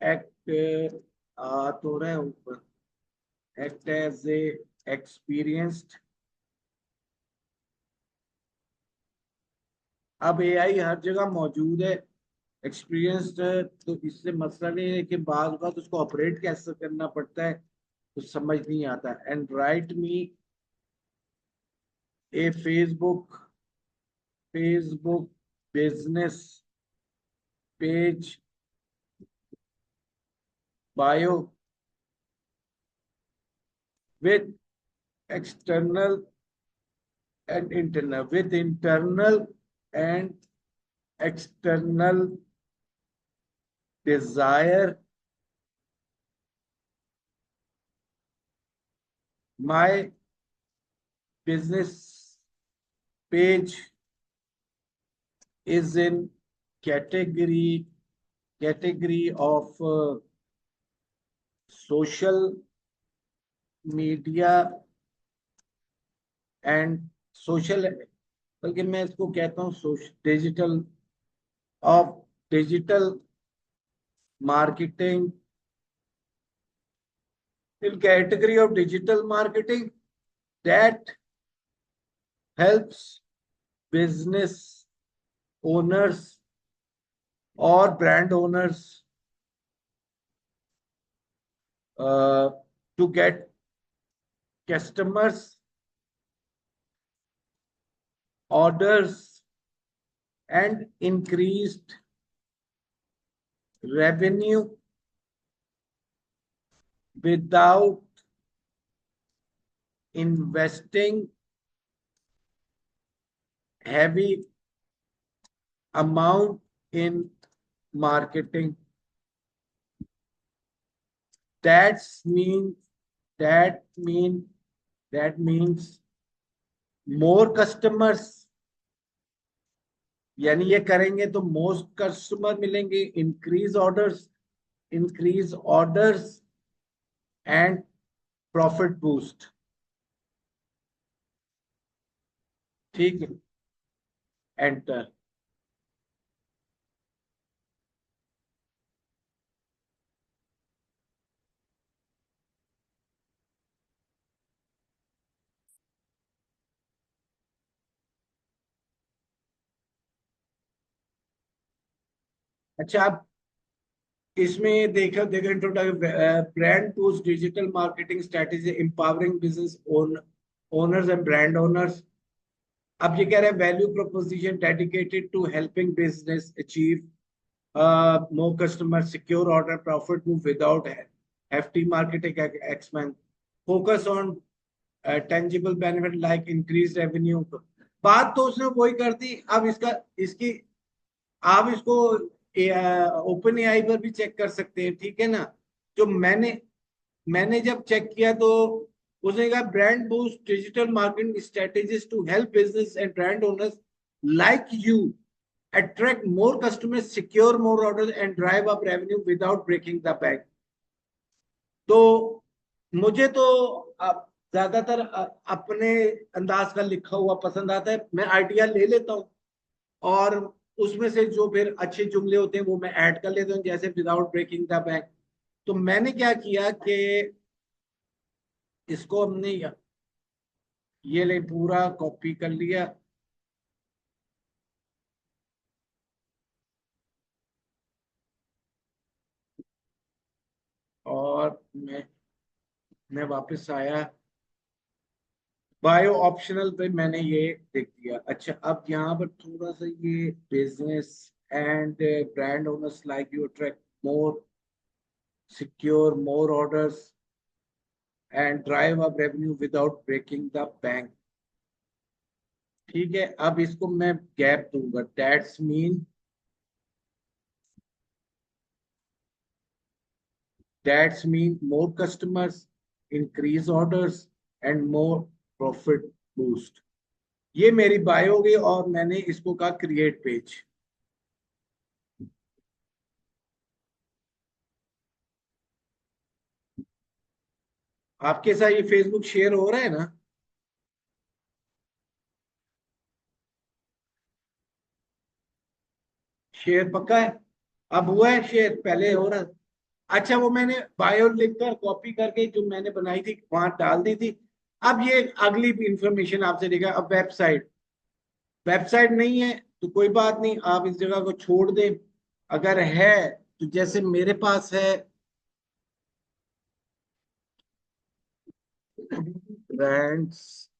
एक्ट आ तो रहा है ऊपर, एक्ट एज ए एक्सपीरियंस्ड। अब एआई हर जगह मौजूद है, एक्सपीरियंस्ड, तो इससे मसला नहीं है कि बार बार उसको ऑपरेट कैसे करना पड़ता है तो समझ नहीं आता। And write me a Facebook business page bio with external and internal, with internal and external desire. My business page is in category of social media and social, बल्कि मैं इसको कहता हूँ digital of digital marketing, in category of digital marketing that helps business owners or brand owners to get customers, orders, and increased revenue without investing heavy amount in marketing. That's mean that mean that means more customers, यानी ये करेंगे तो मोस्ट कस्टमर मिलेंगे, increase orders and profit boost. ठीक है, एंटर। अच्छा आप इसमें देखो देखो introduction, brand post digital marketing strategy empowering business owners and brand owners. अब ये कह रहे हैं value proposition dedicated to helping business achieve more customer, secure order, profit move विदाउट hefty marketing expense, focus on tangible benefit like increased revenue। बात तो उसने वही कर दी। अब इसकी आप इसको ओपन एआई पर भी चेक कर सकते हैं, ठीक है ना। जो मैंने जब चेक किया तो उसने कहा brand boost digital marketing strategies to help business and brand owners like you attract more customers, secure more orders, and drive up revenue without breaking the bank। तो मुझे तो ज्यादातर अपने अंदाज का लिखा हुआ पसंद आता है, मैं आइडिया ले लेता हूँ और उसमें से जो फिर अच्छे जुमले होते हैं वो मैं ऐड कर लेता हूँ, जैसे विदाउट ब्रेकिंग द बैंक। तो मैंने क्या किया कि इसको हमने ये ले पूरा कॉपी कर लिया और मैं वापस आया, बायो ऑप्शनल पे मैंने ये देख दिया। अच्छा अब यहाँ पर थोड़ा सा ये business and brand owners like you attract more, secure more orders, and drive up revenue without breaking the bank. ठीक है, अब इसको मैं गैप दूंगा। That's mean more customers, increase orders and more profit boost. ये मेरी बायो हो गई और मैंने इसको कहा क्रिएट पेज। आपके साथ ये फेसबुक शेयर हो रहा है ना? शेयर पक्का है? अब हुआ है शेयर, पहले हो रहा था। अच्छा, वो मैंने बायो लिख कर कॉपी करके जो मैंने बनाई थी वहां डाल दी थी। अब ये अगली इंफॉर्मेशन आपसे देगा। अब वेबसाइट, वेबसाइट नहीं है तो कोई बात नहीं, आप इस जगह को छोड़ दें। अगर है तो जैसे मेरे पास है ब्रांड्स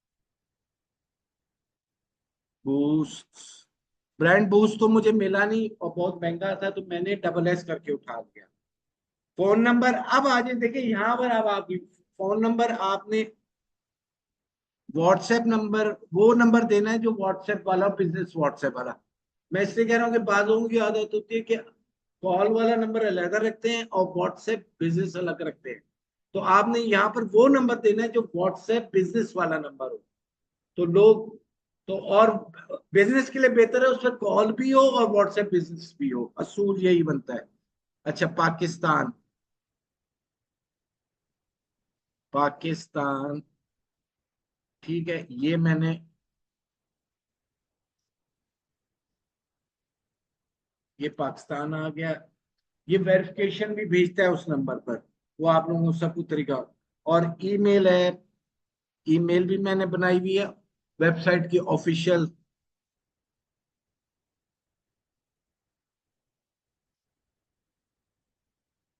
बूस्ट। ब्रांड बूस्ट तो मुझे मिला नहीं और बहुत महंगा था, तो मैंने डबल एस करके उठा लिया। फोन नंबर अब आ जाए, देखिए यहाँ पर अब आपकी फोन नंबर आपने व्हाट्सएप नंबर, वो नंबर देना है जो व्हाट्सएप वाला, बिजनेस व्हाट्सएप वाला। मैं इसलिए कह रहा हूँ कि बाद लोगों की आदत होती है कि कॉल वाला नंबर अलग रखते हैं और व्हाट्सएप बिजनेस अलग रखते हैं। तो आपने यहाँ पर वो नंबर देना है जो व्हाट्सएप बिजनेस वाला नंबर हो। तो लोग, तो और बिजनेस के लिए बेहतर है उस पर कॉल भी हो और व्हाट्सएप बिजनेस भी हो, असूल यही बनता है। अच्छा, पाकिस्तान, पाकिस्तान। ठीक है, ये मैंने, ये पाकिस्तान आ गया। ये वेरिफिकेशन भी भेजता है उस नंबर पर, वो आप लोगों को सब कुछ तरीका। और ईमेल है, ईमेल भी मैंने बनाई हुई है वेबसाइट की ऑफिशियल।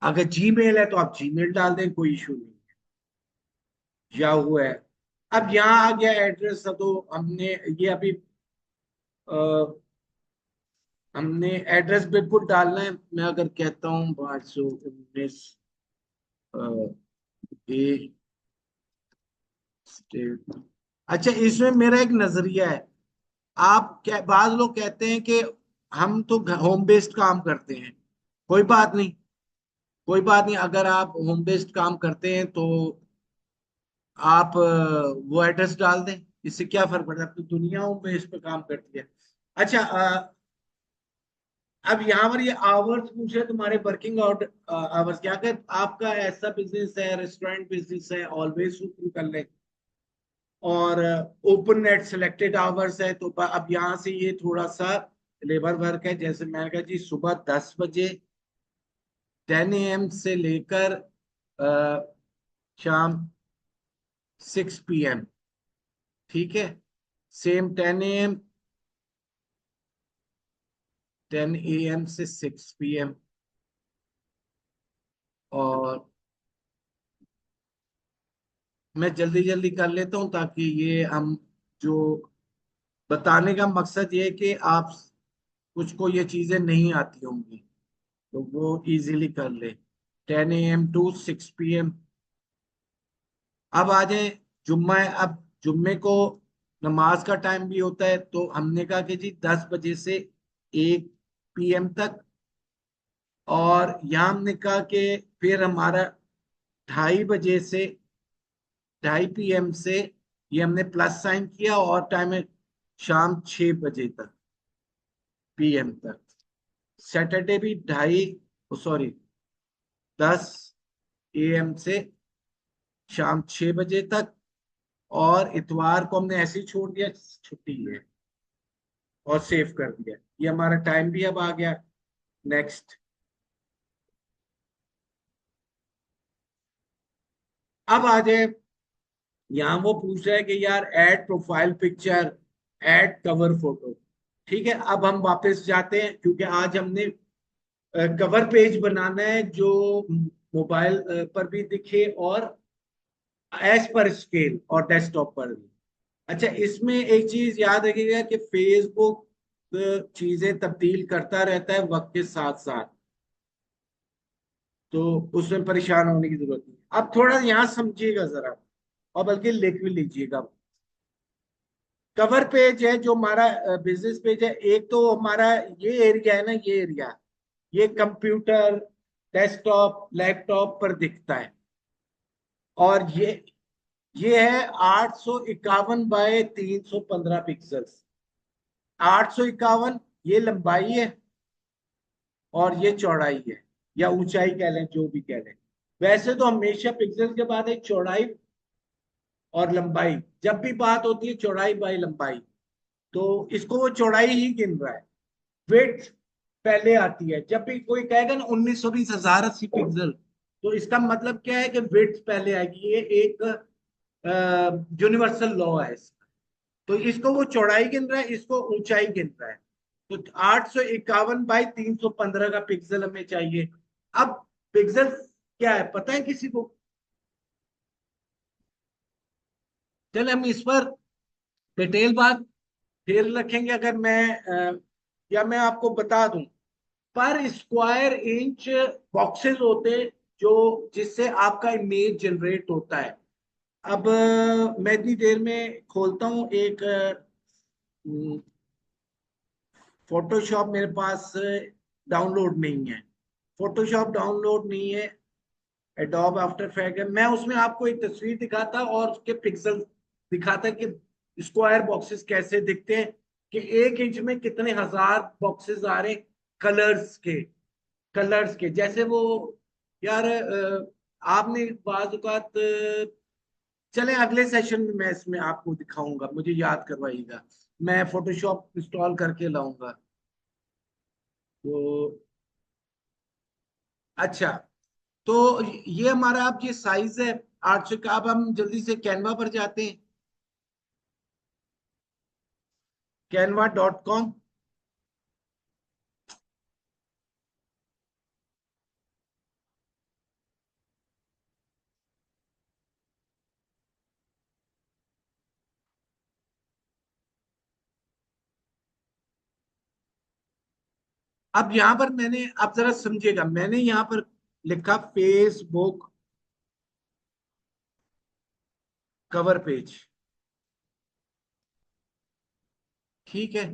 अगर जीमेल है तो आप जीमेल डाल दें, कोई इशू नहीं। याहू है। अब यहाँ आ गया एड्रेस, तो हमने ये अभी हमने एड्रेस बिल्कुल डालना है। मैं अगर कहता हूँ 519 ए स्टेट। अच्छा, इसमें मेरा एक नजरिया है। आप क्या, बाज लोग कहते हैं कि हम तो होम बेस्ड काम करते हैं। कोई बात नहीं, कोई बात नहीं, अगर आप होम बेस्ड काम करते हैं तो आप वो एड्रेस डाल दें। इससे क्या फर्क पड़ता है, अपनी दुनिया होम बेस्ड पे काम करती है। अच्छा, अब यहाँ पर ये आवर्स पूछ रहे तुम्हारे वर्किंग आउट आवर्स क्या कर, आपका ऐसा बिजनेस है, रेस्टोरेंट बिजनेस है, ऑलवेज शुरू कर ले। और ओपन नेट सिलेक्टेड आवर्स है, तो अब यहाँ से ये थोड़ा सा लेबर वर्क है। जैसे मैंने कहा जी, सुबह 10 बजे, 10 AM से लेकर शाम 6 PM। ठीक है, सेम 10 AM, 10 AM से 6 PM। और मैं जल्दी जल्दी कर लेता हूँ ताकि ये हम, जो बताने का मकसद ये है कि आप कुछ को ये चीजें नहीं आती होंगी तो वो इजीली कर ले। 10 AM to 6 PM। अब आ जाए, जुम्मा है। अब जुम्मे को नमाज का टाइम भी होता है, तो हमने कहा कि जी 10 बजे से 1 PM तक। और यहाँ हमने कहा कि फिर हमारा 2:30 बजे से 2:30 PM से, ये हमने प्लस साइन किया, और टाइम है शाम 6 बजे तक, PM तक। सैटरडे भी 2:30, सॉरी, 10 AM से शाम 6 बजे तक। और इतवार को हमने ऐसे ही छोड़ दिया, छुट्टी है, और सेव कर दिया। ये हमारा टाइम भी अब आ गया। नेक्स्ट, अब आ जाए, यहाँ वो पूछ रहा है कि यार add profile picture, add cover photo. ठीक है, अब हम वापस जाते हैं क्योंकि आज हमने कवर पेज बनाना है जो मोबाइल पर भी दिखे और एज पर स्केल, और डेस्कटॉप पर भी। अच्छा, इसमें एक चीज याद रखिएगा कि फेसबुक चीजें तब्दील करता रहता है वक्त के साथ साथ, तो उसमें परेशान होने की जरूरत नहीं है। अब थोड़ा यहाँ समझिएगा जरा, और बल्कि लिख भी लीजिएगा। कवर पेज है जो हमारा बिजनेस पेज है, एक तो हमारा ये एरिया है ना, ये एरिया, ये कंप्यूटर, डेस्कटॉप, लैपटॉप पर दिखता है। और ये है 851 बाय 315 पिक्सल्स। 851 ये लंबाई है, और ये चौड़ाई है, या ऊंचाई कह लें, जो भी कह लें। वैसे तो हमेशा पिक्सल के बाद एक चौड़ाई और लंबाई, जब भी बात होती है चौड़ाई बाई लंबाई, तो इसको वो चौड़ाई ही गिन रहा है। विड्थ पहले आती है। जब भी कोई कहेगा ना 1920 1080 पिक्सल, तो इसका मतलब क्या है कि विड्थ पहले आएगी। ये एक यूनिवर्सल लॉ है इसका। तो इसको वो चौड़ाई गिन रहा है, इसको ऊंचाई गिन रहा है। तो 851 बाई 315 का पिक्सल हमें चाहिए। अब पिक्सल क्या है पता है किसी को? चल हम इस पर डिटेल बात फिर रखेंगे। अगर या मैं आपको बता दूं, पर स्क्वायर इंच बॉक्सेस होते जो जिससे आपका इमेज जनरेट होता है। अब मैं इतनी देर में खोलता हूं एक फोटोशॉप, मेरे पास डाउनलोड नहीं है। फोटोशॉप डाउनलोड नहीं है, एडोब आफ्टर इफेक्ट है। मैं उसमें आपको एक तस्वीर दिखाता और उसके पिक्सल दिखाता कि स्क्वायर बॉक्सेस कैसे दिखते हैं, कि 1 इंच में कितने हजार बॉक्सेस आ रहे, कलर्स के। कलर्स के जैसे वो, यार आपने बाजुकात, चले अगले सेशन में मैं इसमें आपको दिखाऊंगा, मुझे याद करवाइएगा। मैं फोटोशॉप इंस्टॉल करके लाऊंगा। तो अच्छा, तो ये हमारा अब ये साइज है 800 का। अब हम जल्दी से कैनवा पर जाते हैं, canva.com। अब यहाँ पर मैंने, आप जरा समझिएगा, मैंने यहाँ पर लिखा फेसबुक कवर पेज। ठीक है।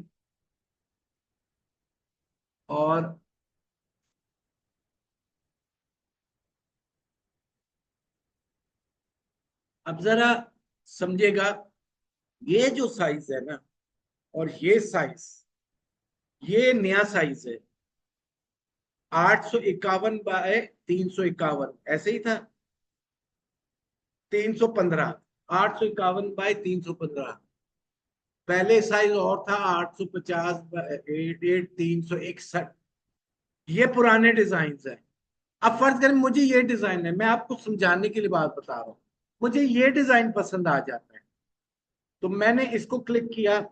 और अब जरा समझिएगा, ये जो साइज है ना, और ये साइज, ये नया साइज है। 851 बाय 351, ऐसे ही था। 315, 851 बाय 315। पहले साइज और था 850 बाय 8, 361। ये पुराने डिजाइन है। अब फर्ज करें मुझे ये डिजाइन है, मैं आपको समझाने के लिए बात बता रहा हूँ, मुझे ये डिजाइन पसंद आ जाता है, तो मैंने इसको क्लिक किया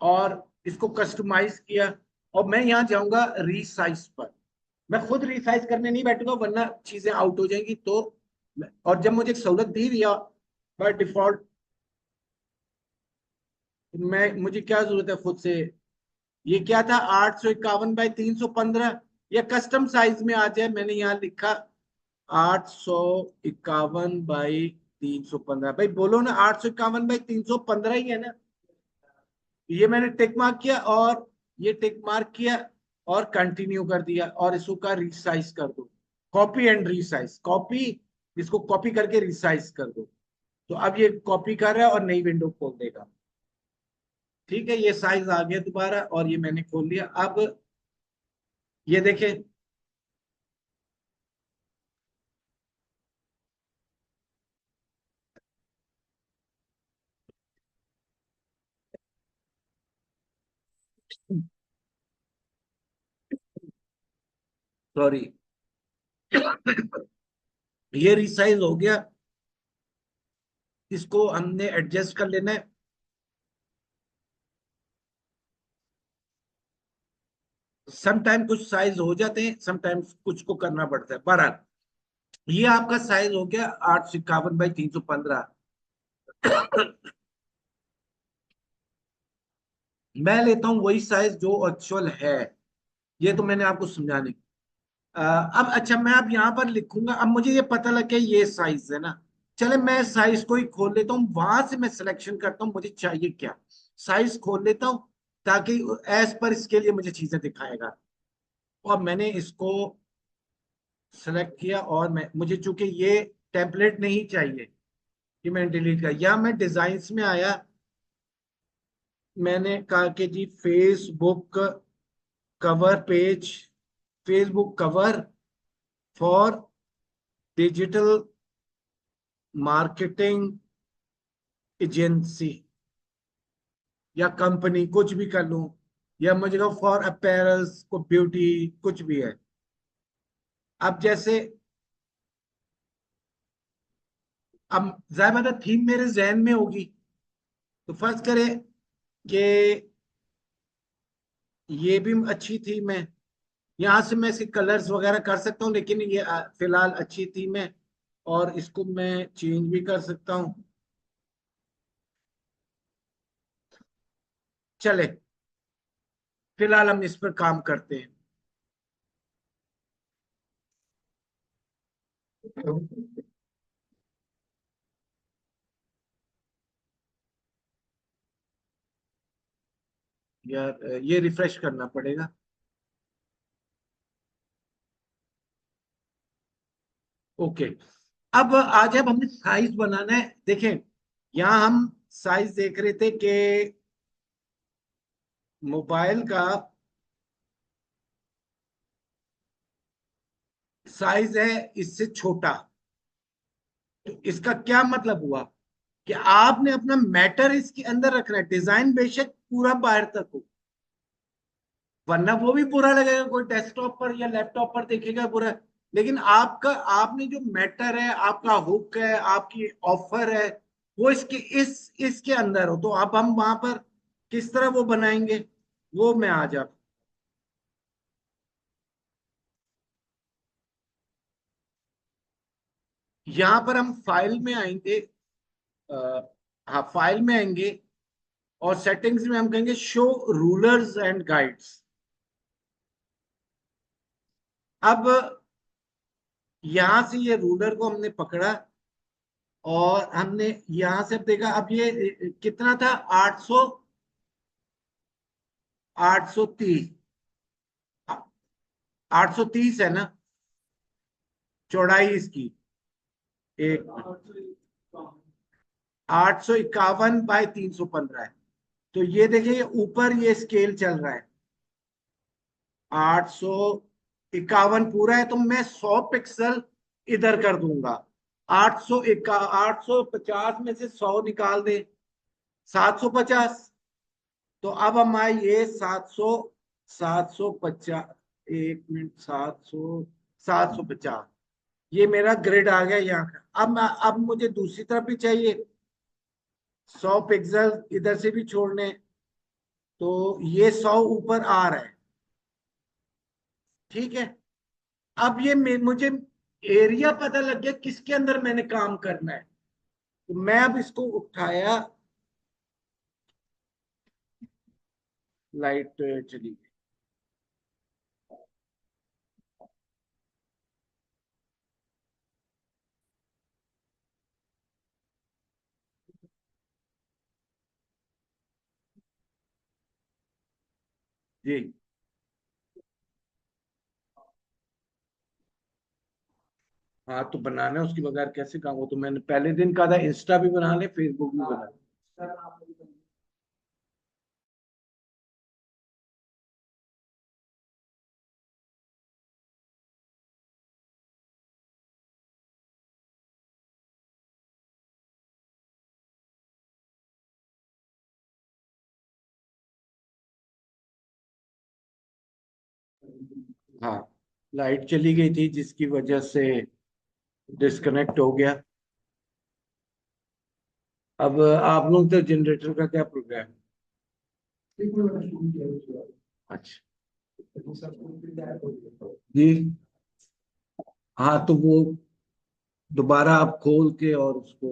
और इसको कस्टमाइज किया। और मैं यहाँ जाऊंगा रीसाइज पर। मैं खुद रिसाइज करने नहीं बैठूंगा, वरना चीजें आउट हो जाएंगी। तो और जब मुझे सहूलत दी दिया बाय डिफॉल्ट, मैं मुझे क्या जरूरत है खुद से। ये क्या था, 851 बाय 315, या कस्टम साइज में आ जाए। मैंने यहाँ लिखा 851 बाई 315। भाई बोलो ना, 851 बाई 315 ही है ना? ये मैंने टिक मार्क किया, और ये टिक मार्क किया, और कंटिन्यू कर दिया, और इसको का रिसाइज कर दो। कॉपी एंड रिसाइज, कॉपी, इसको कॉपी करके रिसाइज कर दो। तो अब ये कॉपी कर रहा है और नई विंडो खोल देगा। ठीक है, ये साइज आ गया दोबारा, और ये मैंने खोल लिया। अब ये देखें, सॉरी, ये रिसाइज हो गया। इसको हमने एडजस्ट कर लेना है। सम टाइम कुछ साइज हो जाते हैं, सम टाइम कुछ को करना पड़ता है। बहरहाल ये आपका साइज हो गया 851 बाई 315। मैं लेता हूं वही साइज जो एक्चुअल है। ये तो मैंने आपको समझाने, अब अच्छा, मैं अब यहाँ पर लिखूंगा। अब मुझे ये पता लग गया ये साइज है ना। चले मैं साइज को ही खोल लेता हूँ, वहां से मैं सिलेक्शन करता हूँ मुझे चाहिए क्या। साइज खोल लेता हूँ ताकि एज पर इसके लिए मुझे चीजें दिखाएगा। और मैंने इसको सेलेक्ट किया, और मैं मुझे चूंकि ये टेम्पलेट नहीं चाहिए कि मैंने डिलीट कर, या मैं डिजाइन्स में आया, मैंने कहा कि जी Facebook cover page, Facebook cover for digital marketing agency या कंपनी, कुछ भी कर लूं। या मुझे कहो फॉर अपैरल्स को ब्यूटी, कुछ भी है। अब जैसे, अब जाहिर बात है थीम मेरे जहन में होगी। तो फर्ज करें कि ये भी अच्छी थीम है, यहाँ से मैं इसके कलर्स वगैरह कर सकता हूँ, लेकिन ये फिलहाल अच्छी थीम है। और इसको मैं चेंज भी कर सकता हूँ। चले, फिलहाल हम इस पर काम करते हैं। यार ये रिफ्रेश करना पड़ेगा। ओके। अब आज अब हमें साइज बनाना है। देखें, यहाँ हम साइज देख रहे थे कि मोबाइल का साइज है इससे छोटा। तो इसका क्या मतलब हुआ कि आपने अपना मैटर इसके अंदर रखना है। डिजाइन बेशक पूरा बाहर तक हो, वरना वो भी बुरा लगेगा, कोई डेस्कटॉप पर या लैपटॉप पर देखेगा बुरा। लेकिन आपका, आपने जो मैटर है, आपका हुक है, आपकी ऑफर है, वो इसके इसके अंदर हो। तो अब हम वहां पर किस तरह वो बनाएंगे, वो मैं आज आप, यहां पर हम फाइल में आएंगे। हाँ, फाइल में आएंगे और सेटिंग्स में हम कहेंगे शो रूलर्स एंड गाइड्स। अब यहां से ये रूलर को हमने पकड़ा, और हमने यहां से देखा, अब ये कितना था, 800, 830, 830 है ना चौड़ाई इसकी। एक 851 बाय 315 है। तो ये देखिए, ये ऊपर ये स्केल चल रहा है, 851 पूरा है, तो मैं 100 पिक्सल इधर कर दूंगा। 850 में से 100 निकाल दे, 750। तो अब हम आए ये 700, 750, 1 मिनट, 750, ये मेरा ग्रिड आ गया यहाँ का। अब मुझे दूसरी तरफ भी चाहिए, 100 पिक्सल इधर से भी छोड़ने। तो ये 100 ऊपर आ रहा है, ठीक है। अब ये मुझे एरिया पता लग गया किसके अंदर मैंने काम करना है। तो मैं अब इसको उठाया, लाइट चली गई। जी हाँ, तो बनाना है, उसके बगैर कैसे काम हो। तो मैंने पहले दिन कहा था इंस्टा भी बना ले, फेसबुक भी बना ले। हाँ, लाइट चली गई थी जिसकी वजह से डिस्कनेक्ट हो गया। अब आप लोग तो जनरेटर का क्या प्रोग्राम है? अच्छा जी। हाँ, तो वो दोबारा आप खोल के और उसको,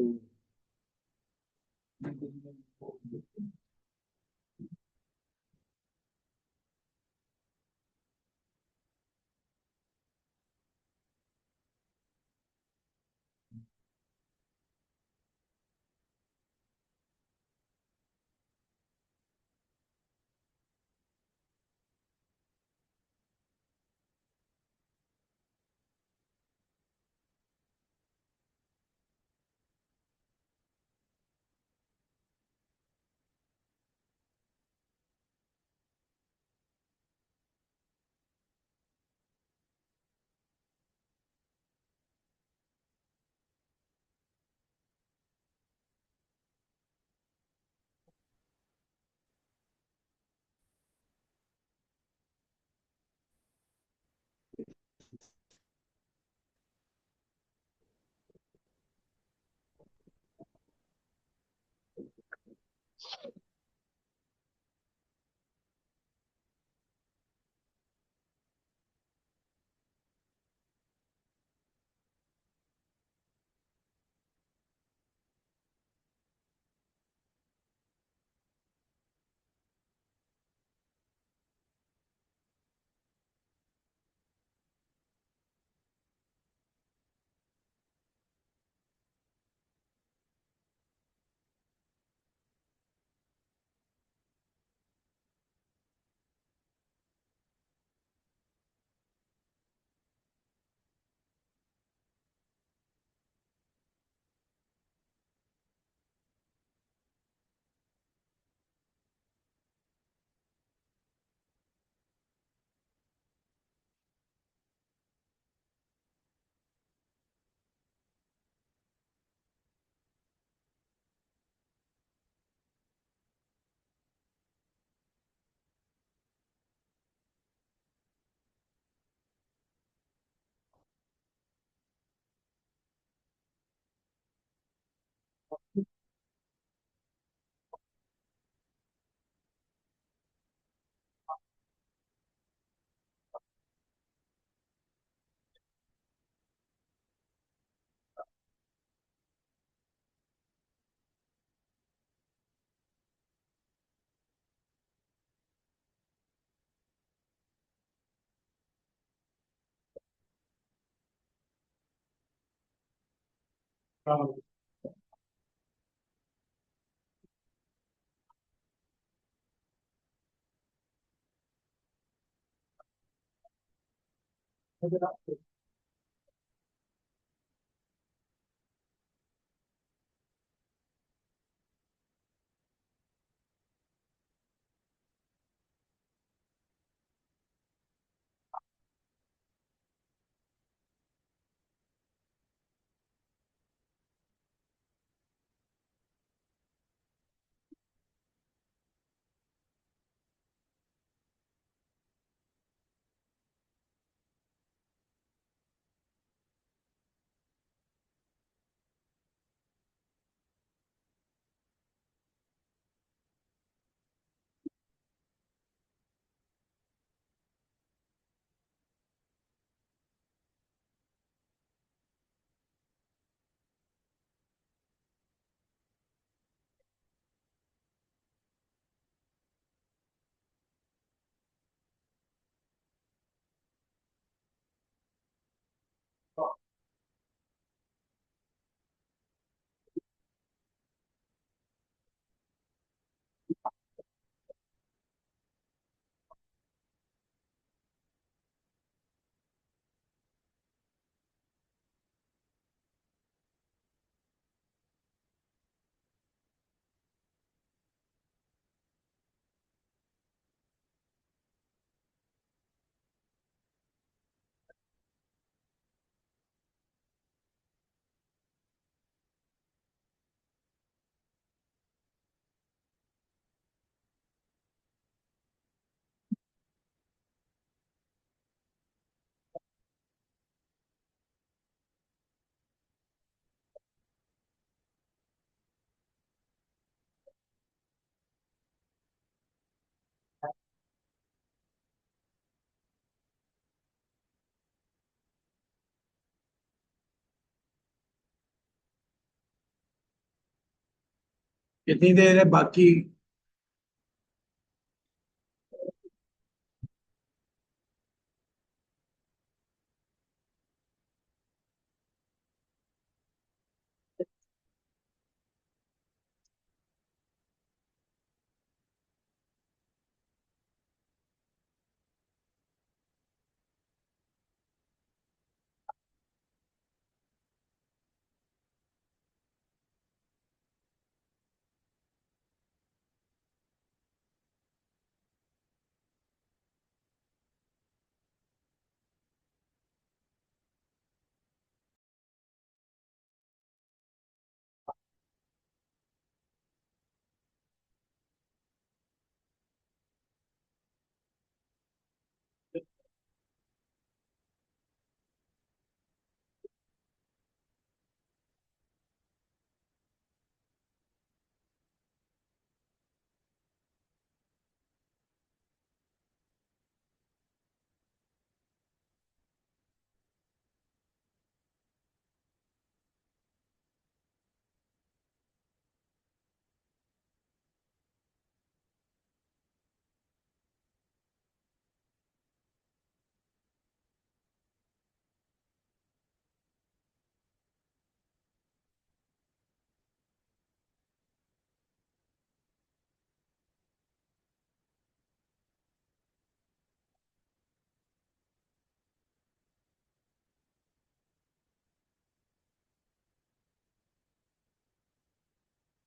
कितनी देर है बाकी?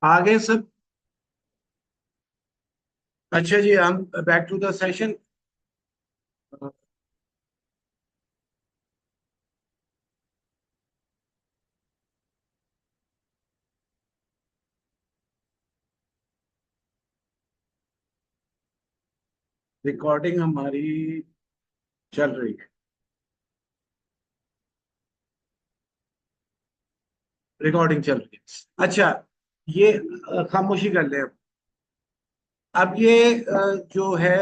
आगे सब? अच्छा जी, हम back to the session. Recording हमारी चल रही है। रिकॉर्डिंग चल रही है। अच्छा, ये खामोशी कर ले। अब ये जो है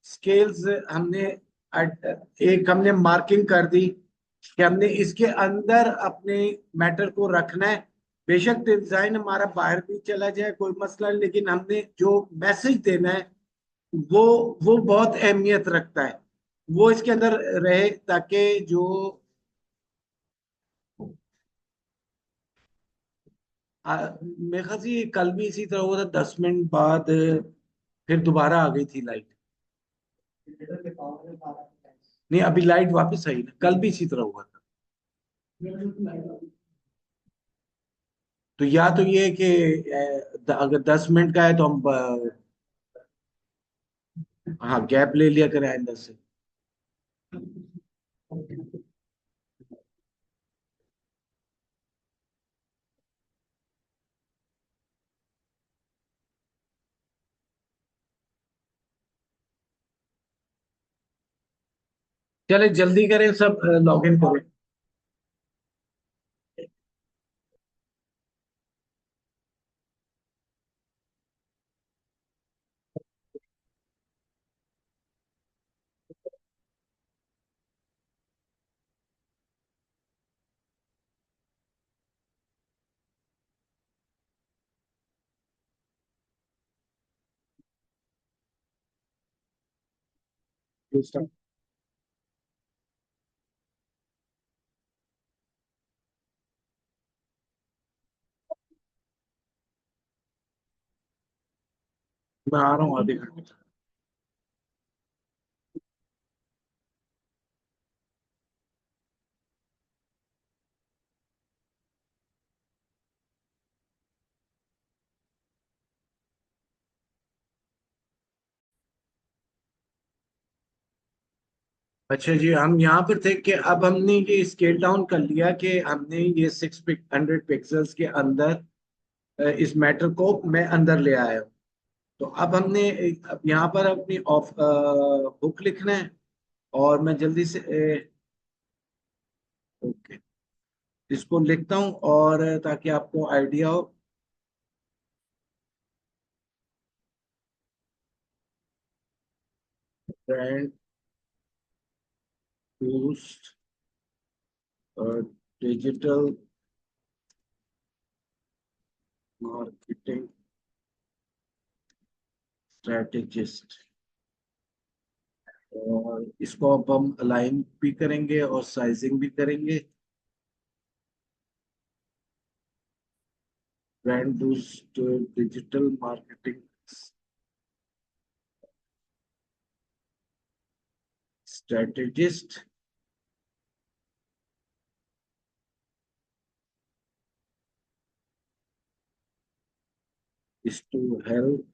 स्केल्स हमने एक हमने मार्किंग कर दी कि हमने इसके अंदर अपने मैटर को रखना है। बेशक डिजाइन हमारा बाहर भी चला जाए कोई मसला नहीं, लेकिन हमने जो मैसेज देना है वो वो बहुत अहमियत रखता है, वो इसके अंदर रहे, ताकि जो मेरे ख्याल से ये कल भी इसी तरह हुआ था, 10 मिनट बाद फिर दोबारा आ गई थी लाइट। नहीं, अभी लाइट वापस आई ना, कल भी इसी तरह हुआ था। तो या तो ये है कि अगर 10 मिनट का है तो हम हाँ गैप ले लिया करें आइंदा से। चले जल्दी करें, सब लॉग इन करें। मैं आ रहा हूँ आधे घंटे में। अच्छा जी, हम यहाँ पर थे कि अब हमने ये स्केल डाउन कर लिया कि हमने ये 600 पिक्सल्स के अंदर इस मैटर को मैं अंदर ले आया हूँ। तो अब हमने अब यहाँ पर अपनी ऑफ बुक लिखना है। और मैं जल्दी से ओके इसको लिखता हूँ, और ताकि आपको आइडिया हो। Brand boost digital marketing strategist. और इसको अब हम अलाइन भी करेंगे और साइजिंग भी करेंगे। Brand boost digital marketing strategist is to help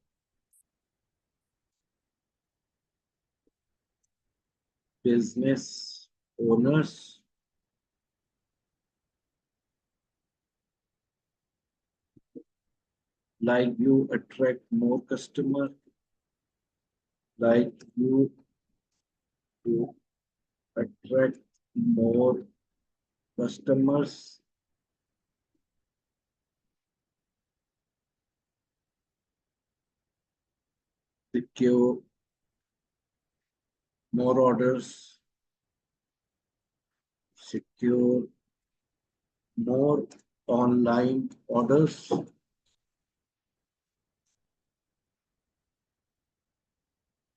business owners like you attract more customer, like you to attract more customers, secure more orders, secure more online orders,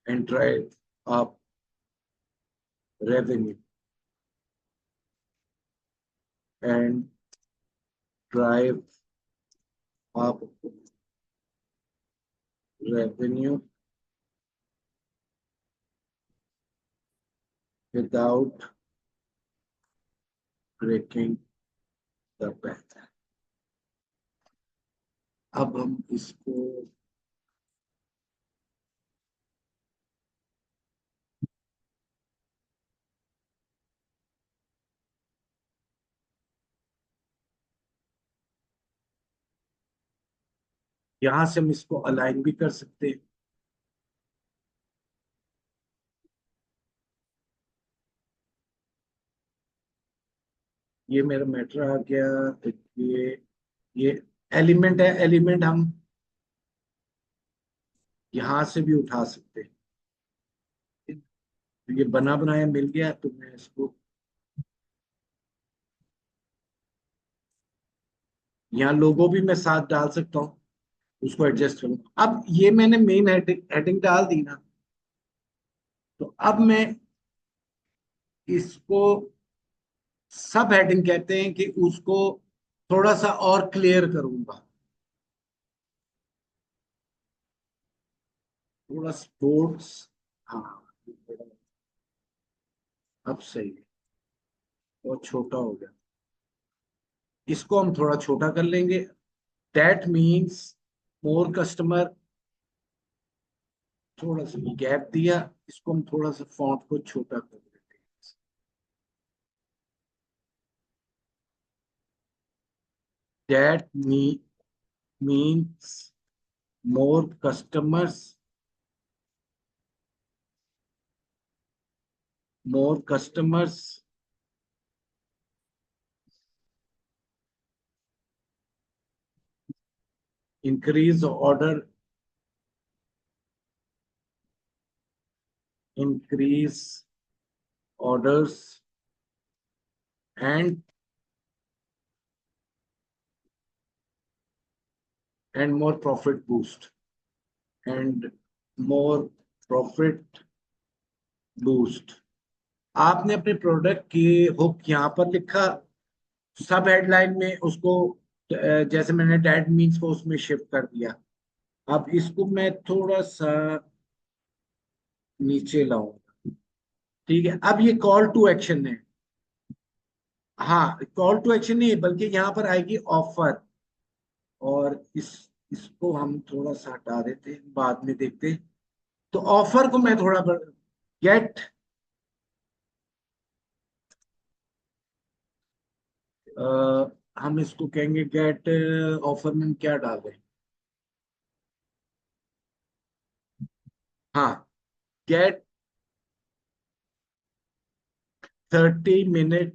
and drive up revenue and drive up revenue without breaking the bank। अब हम इसको यहां से हम इसको अलाइन भी कर सकते हैं। ये मेरा मैटर आ गया। ये ये एलिमेंट है, एलिमेंट हम यहां से भी उठा सकते हैं। तो ये बना बनाया मिल गया, तो मैं इसको यहाँ लोगो भी मैं साथ डाल सकता हूँ, उसको एडजस्ट करूँ। अब ये मैंने मेन हेडिंग हेडिंग डाल दी ना, तो अब मैं इसको सब हेडिंग कहते हैं कि उसको थोड़ा सा और क्लियर करूंगा, थोड़ा स्पोर्ट्स। हाँ, अब सही है, और छोटा हो गया। इसको हम थोड़ा छोटा कर लेंगे। दैट मीन्स मोर कस्टमर, थोड़ा सा गैप दिया, इसको हम थोड़ा सा फॉन्ट को छोटा कर देते हैं। That means more customers, more customers increase order, increase orders and more profit boost, and more profit boost। आपने अपने प्रोडक्ट की हुक यहाँ पर लिखा, सब हेडलाइन में उसको जैसे मैंने डैट मीन्स को उसमें शिफ्ट कर दिया। अब इसको मैं थोड़ा सा नीचे लाऊंगा। ठीक है, अब ये कॉल टू एक्शन है। हाँ, कॉल टू एक्शन नहीं है, बल्कि यहाँ पर आएगी ऑफर। और इसको हम थोड़ा सा हटा देते हैं, बाद में देखते हैं। तो ऑफर को मैं थोड़ा गेट, हम इसको कहेंगे गेट ऑफर में हम क्या डाल दें। हाँ, गेट 30 मिनट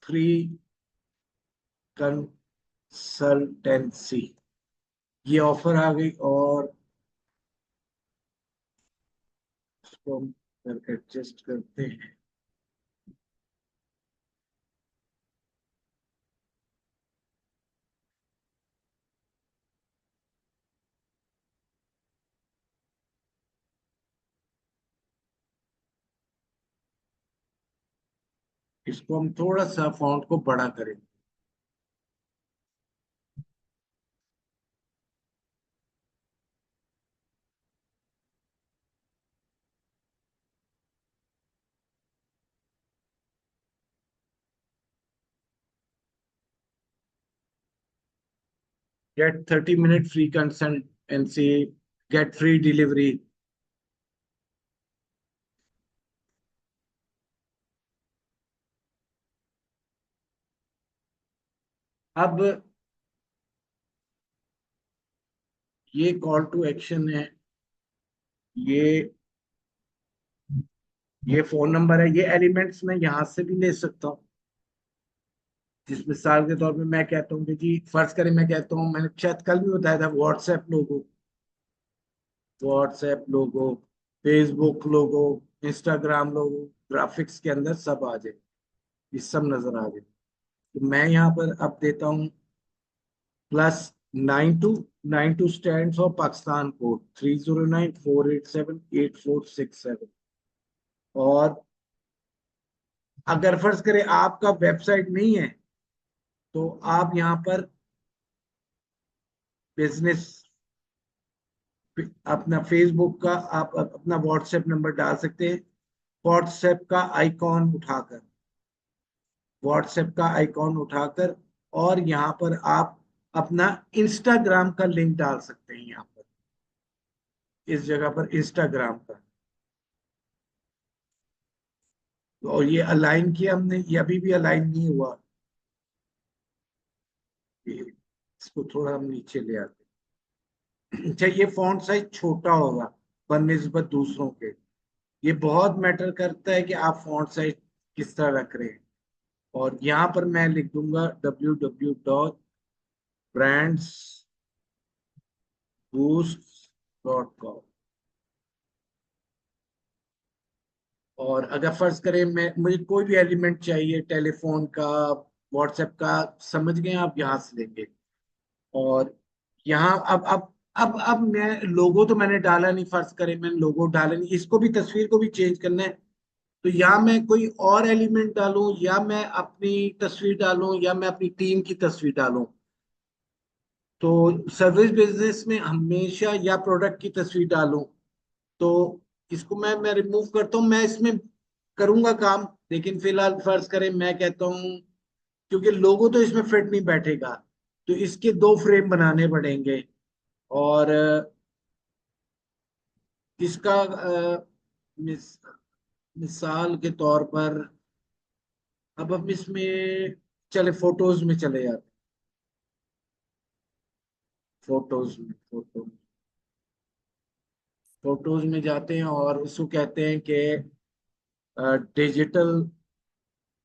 फ्री कंसल्टेंसी, ये ऑफर आ गई। और इसको हम करके एडजस्ट करते हैं। इसको हम थोड़ा सा फॉन्ट को बड़ा करें। Get 30 minute free consultancy, get free delivery. अब ये कॉल टू एक्शन है, ये ये फोन नंबर है, ये एलिमेंट्स मैं यहां से भी ले सकता हूँ। जिस मिसाल के तौर पे मैं कहता हूँ कि जी फर्ज करें, मैं कहता हूँ, मैंने शायद कल भी बताया था, व्हाट्सएप लोगो, व्हाट्सएप लोगो, फेसबुक लोगो, इंस्टाग्राम लोगो, ग्राफिक्स के अंदर सब आ जाए, ये सब नजर आ जाए। तो मैं यहाँ पर अब देता हूँ +92, 92 स्टैंड फॉर पाकिस्तान कोड 3094878467। और अगर फर्ज करें आपका वेबसाइट नहीं है, तो आप यहाँ पर बिजनेस, अपना फेसबुक का, आप अपना व्हाट्सएप नंबर डाल सकते हैं, व्हाट्सएप का आइकॉन उठाकर, व्हाट्सएप का आइकॉन उठाकर, और यहाँ पर आप अपना इंस्टाग्राम का लिंक डाल सकते हैं। यहाँ पर इस जगह पर इंस्टाग्राम का, और ये अलाइन किया हमने, ये अभी भी अलाइन नहीं हुआ। इसको थोड़ा हम नीचे ले आते हैं। अच्छा, ये फॉन्ट साइज छोटा होगा बनिस्बत दूसरों के। ये बहुत मैटर करता है कि आप फॉन्ट साइज किस तरह रख रहे हैं। और यहाँ पर मैं लिख दूंगा www.brandsboost.com। और अगर फर्ज करें मैं मुझे कोई भी एलिमेंट चाहिए, टेलीफोन का, व्हाट्सएप का, समझ गए आप, यहाँ से लेंगे। और यहाँ अब मैं लोगो तो मैंने डाला नहीं, फर्ज करें मैंने लोगो डाला नहीं, इसको भी, तस्वीर को भी चेंज करना है। तो या मैं कोई और एलिमेंट डालूं, या मैं अपनी तस्वीर डालूं, या मैं अपनी टीम की तस्वीर डालूं। तो सर्विस बिजनेस में हमेशा या प्रोडक्ट की तस्वीर डालूं। तो इसको मैं रिमूव करता हूं, मैं इसमें करूंगा काम। लेकिन फिलहाल फर्ज करें मैं कहता हूं, क्योंकि लोगो तो इसमें फिट नहीं बैठेगा, तो इसके दो फ्रेम बनाने पड़ेंगे। और इसका मिस, मिसाल के तौर पर, अब हम इसमें चले फोटोज में चले जाते। फोटोज में जाते हैं और उसको कहते हैं कि डिजिटल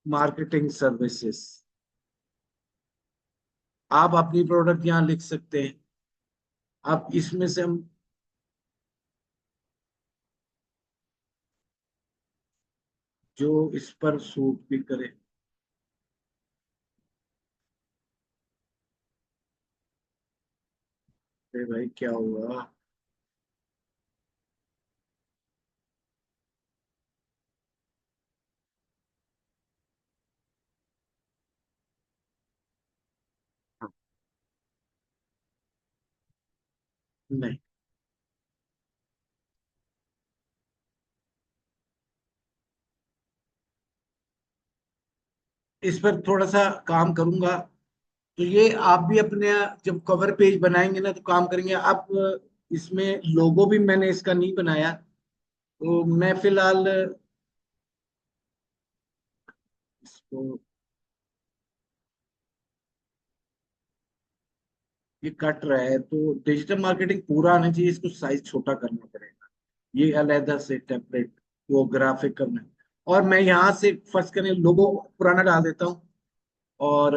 मार्केटिंग सर्विसेज। आप अपनी प्रोडक्ट यहाँ लिख सकते हैं। अब इसमें से हम, जो इस पर सूट भी करे। अरे भाई क्या हुआ? नहीं, इस पर थोड़ा सा काम करूंगा। तो ये आप भी अपने, जब कवर पेज बनाएंगे ना तो काम करेंगे आप। इसमें लोगो भी मैंने इसका नहीं बनाया, तो मैं फिलहाल इसको, ये कट रहा है तो डिजिटल मार्केटिंग पूरा आना चाहिए, इसको साइज छोटा करना पड़ेगा। ये अलहदा से टेम्पलेट, वो ग्राफिक करना है। और मैं यहाँ से फर्स्ट करें लोगो पुराना डाल देता हूँ। और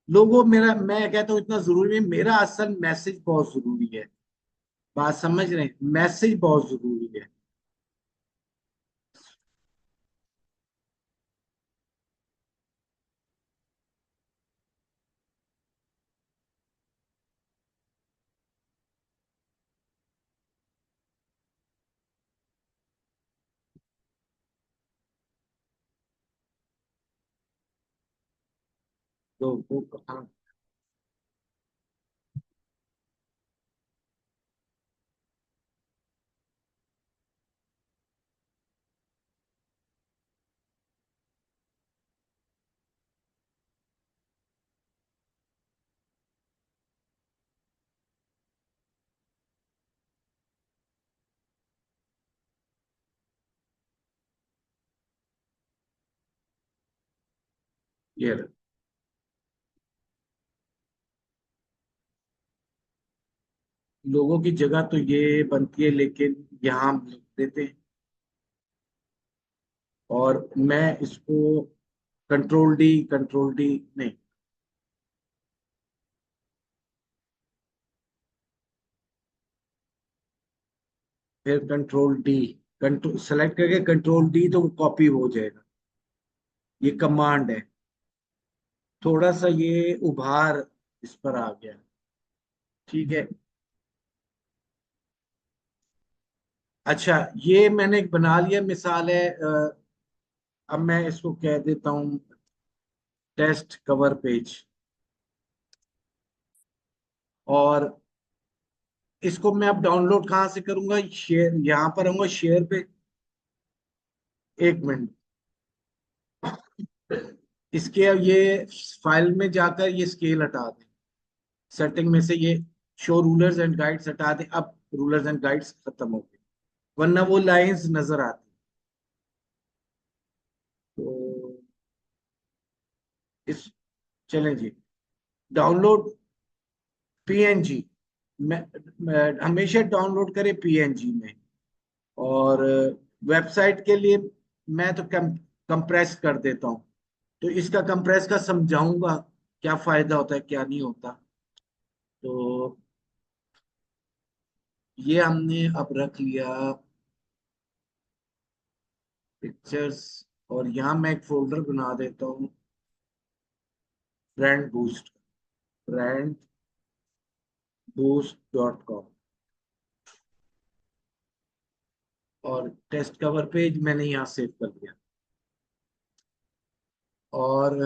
लोगो मेरा, मैं कहता हूँ इतना जरूरी नहीं, मेरा असल मैसेज बहुत जरूरी है। बात समझ रहे हैं, मैसेज बहुत जरूरी है। तो वो, हाँ, ये रहा। लोगों की जगह तो ये बनती है, लेकिन यहाँ हम लिख देते हैं। और मैं इसको कंट्रोल डी नहीं, फिर कंट्रोल सेलेक्ट करके कंट्रोल डी, तो कॉपी हो जाएगा। ये कमांड है। थोड़ा सा ये उभार इस पर आ गया। ठीक है। अच्छा, ये मैंने एक बना लिया, मिसाल है। अब मैं इसको कह देता हूँ टेस्ट कवर पेज। और इसको मैं अब डाउनलोड कहाँ से करूंगा? शेयर, यहाँ पर आऊंगा शेयर पे। एक मिनट, इसके अब ये फाइल में जाकर ये स्केल हटा दें, सेटिंग में से ये शो रूलर्स एंड गाइड्स हटा दें। अब रूलर्स एंड गाइड्स खत्म हो गए, वरना वो लाइंस नजर आती। तो इस, चलें जी, डाउनलोड पीएनजी। मैं हमेशा डाउनलोड करें पीएनजी में। और वेबसाइट के लिए मैं तो कंप्रेस कर देता हूँ। तो इसका कंप्रेस का समझाऊंगा क्या फायदा होता है क्या नहीं होता। तो ये हमने अब रख लिया पिक्चर्स। और यहाँ मैं एक फोल्डर बना देता हूँ, brand boost, brand boost dot com. और टेस्ट कवर पेज मैंने यहाँ सेव कर लिया। और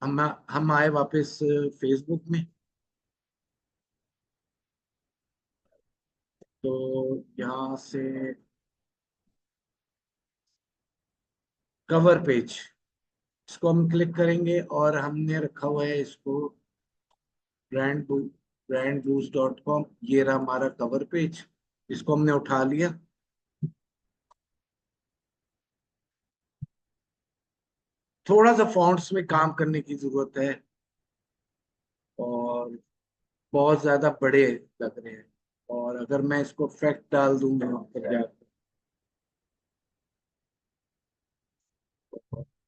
हम आए वापस फेसबुक में। तो यहाँ से कवर पेज, इसको हम क्लिक करेंगे और हमने रखा हुआ है इसको brand brand boost dot com. ये रहा हमारा कवर पेज, इसको हमने उठा लिया। थोड़ा सा फॉन्ट्स में काम करने की जरूरत है, और बहुत ज्यादा बड़े लग रहे हैं। और अगर मैं इसको इफेक्ट डाल दूंगा वहां पर जाकर,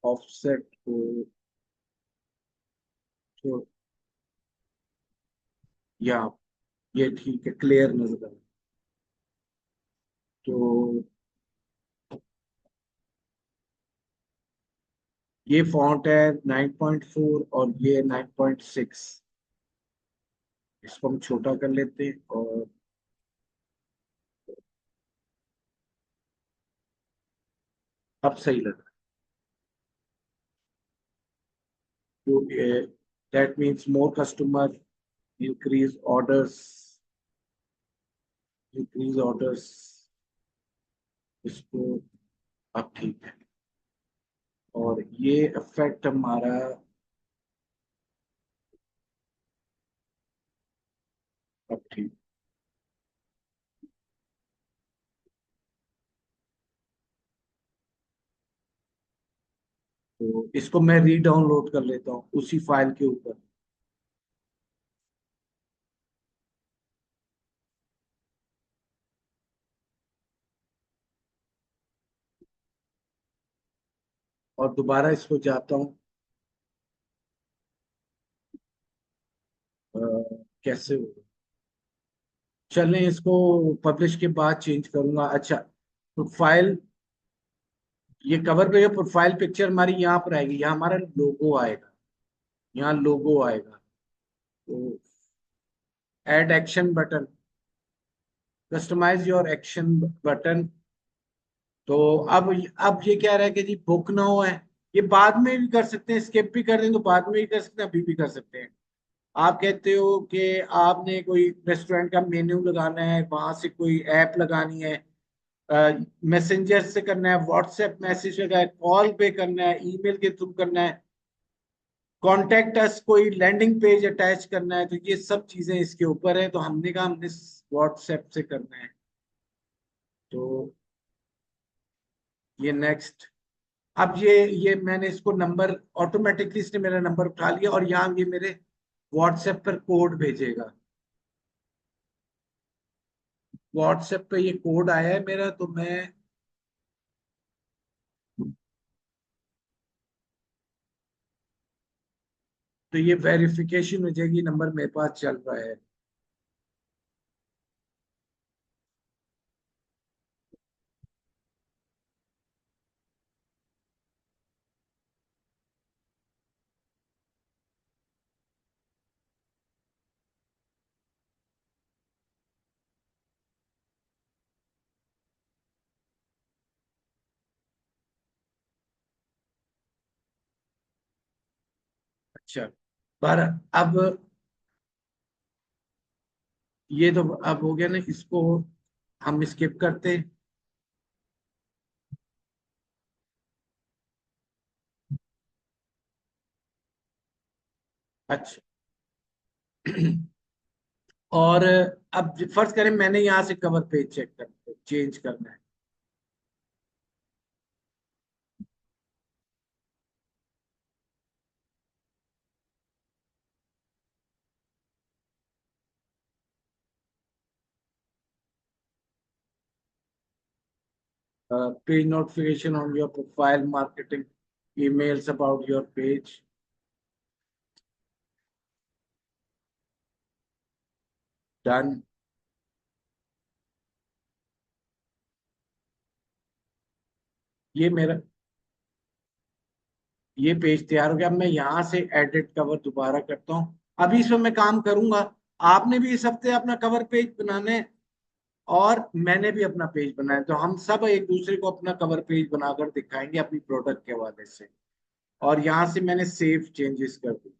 ऑफसेट को तो, या ये ठीक है, क्लियर नजर आ रहा है। तो ये फॉन्ट है 9.4 और ये 9.6। इसको हम छोटा कर लेते हैं। और अब सही लग रहा है। तो that means more customer, increase orders, increase orders. इसको अब ठीक है। और ये इफेक्ट हमारा अब ठीक। तो इसको मैं री डाउनलोड कर लेता हूँ उसी फाइल के ऊपर। और दोबारा इसको जाता हूँ। अ, कैसे होगा, चलें इसको पब्लिश के बाद चेंज करूंगा। अच्छा, प्रोफाइल, ये कवर पे प्रोफाइल पिक्चर हमारी यहाँ पर आएगी, यहाँ हमारा लोगो आएगा, यहाँ लोगो आएगा। तो add action button, customize your action button. तो अब ये कह रहा है कि जी बुक ना हो है। ये बाद में भी कर सकते हैं, स्किप भी कर दें तो बाद में भी कर सकते हैं, अभी भी कर सकते हैं। आप कहते हो कि आपने कोई रेस्टोरेंट का मेन्यू लगाना है, वहां से कोई ऐप लगानी है, मैसेंजर से करना है, व्हाट्सएप मैसेज का है, कॉल पे करना है, ईमेल के थ्रू करना है, कॉन्टेक्ट अस कोई लैंडिंग पेज अटैच करना है, तो ये सब चीजें इसके ऊपर है। तो हमने कहा हमने व्हाट्सएप से करना है। तो ये नेक्स्ट। अब ये मैंने इसको नंबर, ऑटोमेटिकली इसने मेरा नंबर उठा लिया और यहाँ ये मेरे व्हाट्सएप पर कोड भेजेगा। व्हाट्सएप पे ये कोड आया है मेरा, तो मैं, तो ये वेरिफिकेशन हो जाएगी, नंबर मेरे पास चल रहा है। अच्छा, पर अब ये तो अब हो गया ना, इसको हम स्किप करते हैं। अच्छा। और अब फर्ज करें मैंने यहाँ से कवर पेज चेक कर चेंज करना है। page notification on your profile, marketing emails about your page. Done. ये मेरा ये पेज तैयार हो गया। अब मैं यहाँ से एडिट कवर दोबारा करता हूँ। अभी इसमें मैं काम करूंगा। आपने भी इस हफ्ते अपना कवर पेज बनाना है और मैंने भी अपना पेज बनाया, तो हम सब एक दूसरे को अपना कवर पेज बनाकर दिखाएंगे अपनी प्रोडक्ट के हवाले से। और यहाँ से मैंने सेव चेंजेस कर दी।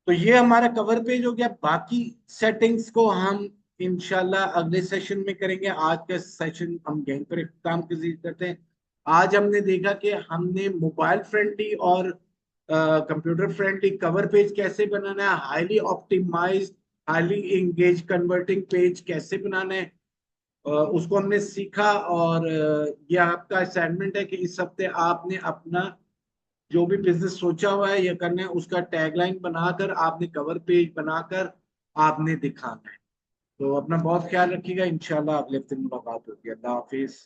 तो ये हमारा कवर पेज हो गया। बाकी सेटिंग्स को हम इंशाल्लाह अगले सेशन में करेंगे। आज का सेशन हम यहीं पर इख्तिताम करते हैं। आज हमने देखा कि हमने मोबाइल फ्रेंडली और कंप्यूटर फ्रेंडली कवर पेज कैसे बनाना है, highly optimized, highly engage converting page कैसे बनाना है, उसको हमने सीखा। और ये आपका असाइनमेंट है कि इस हफ्ते आपने अपना जो भी बिजनेस सोचा हुआ है या करना है उसका टैगलाइन बनाकर आपने कवर पेज बनाकर आपने दिखाना है। तो अपना बहुत ख्याल रखिएगा। इंशाल्लाह अगले हफ्ते मुलाकात होगी। अल्लाह हाफिज।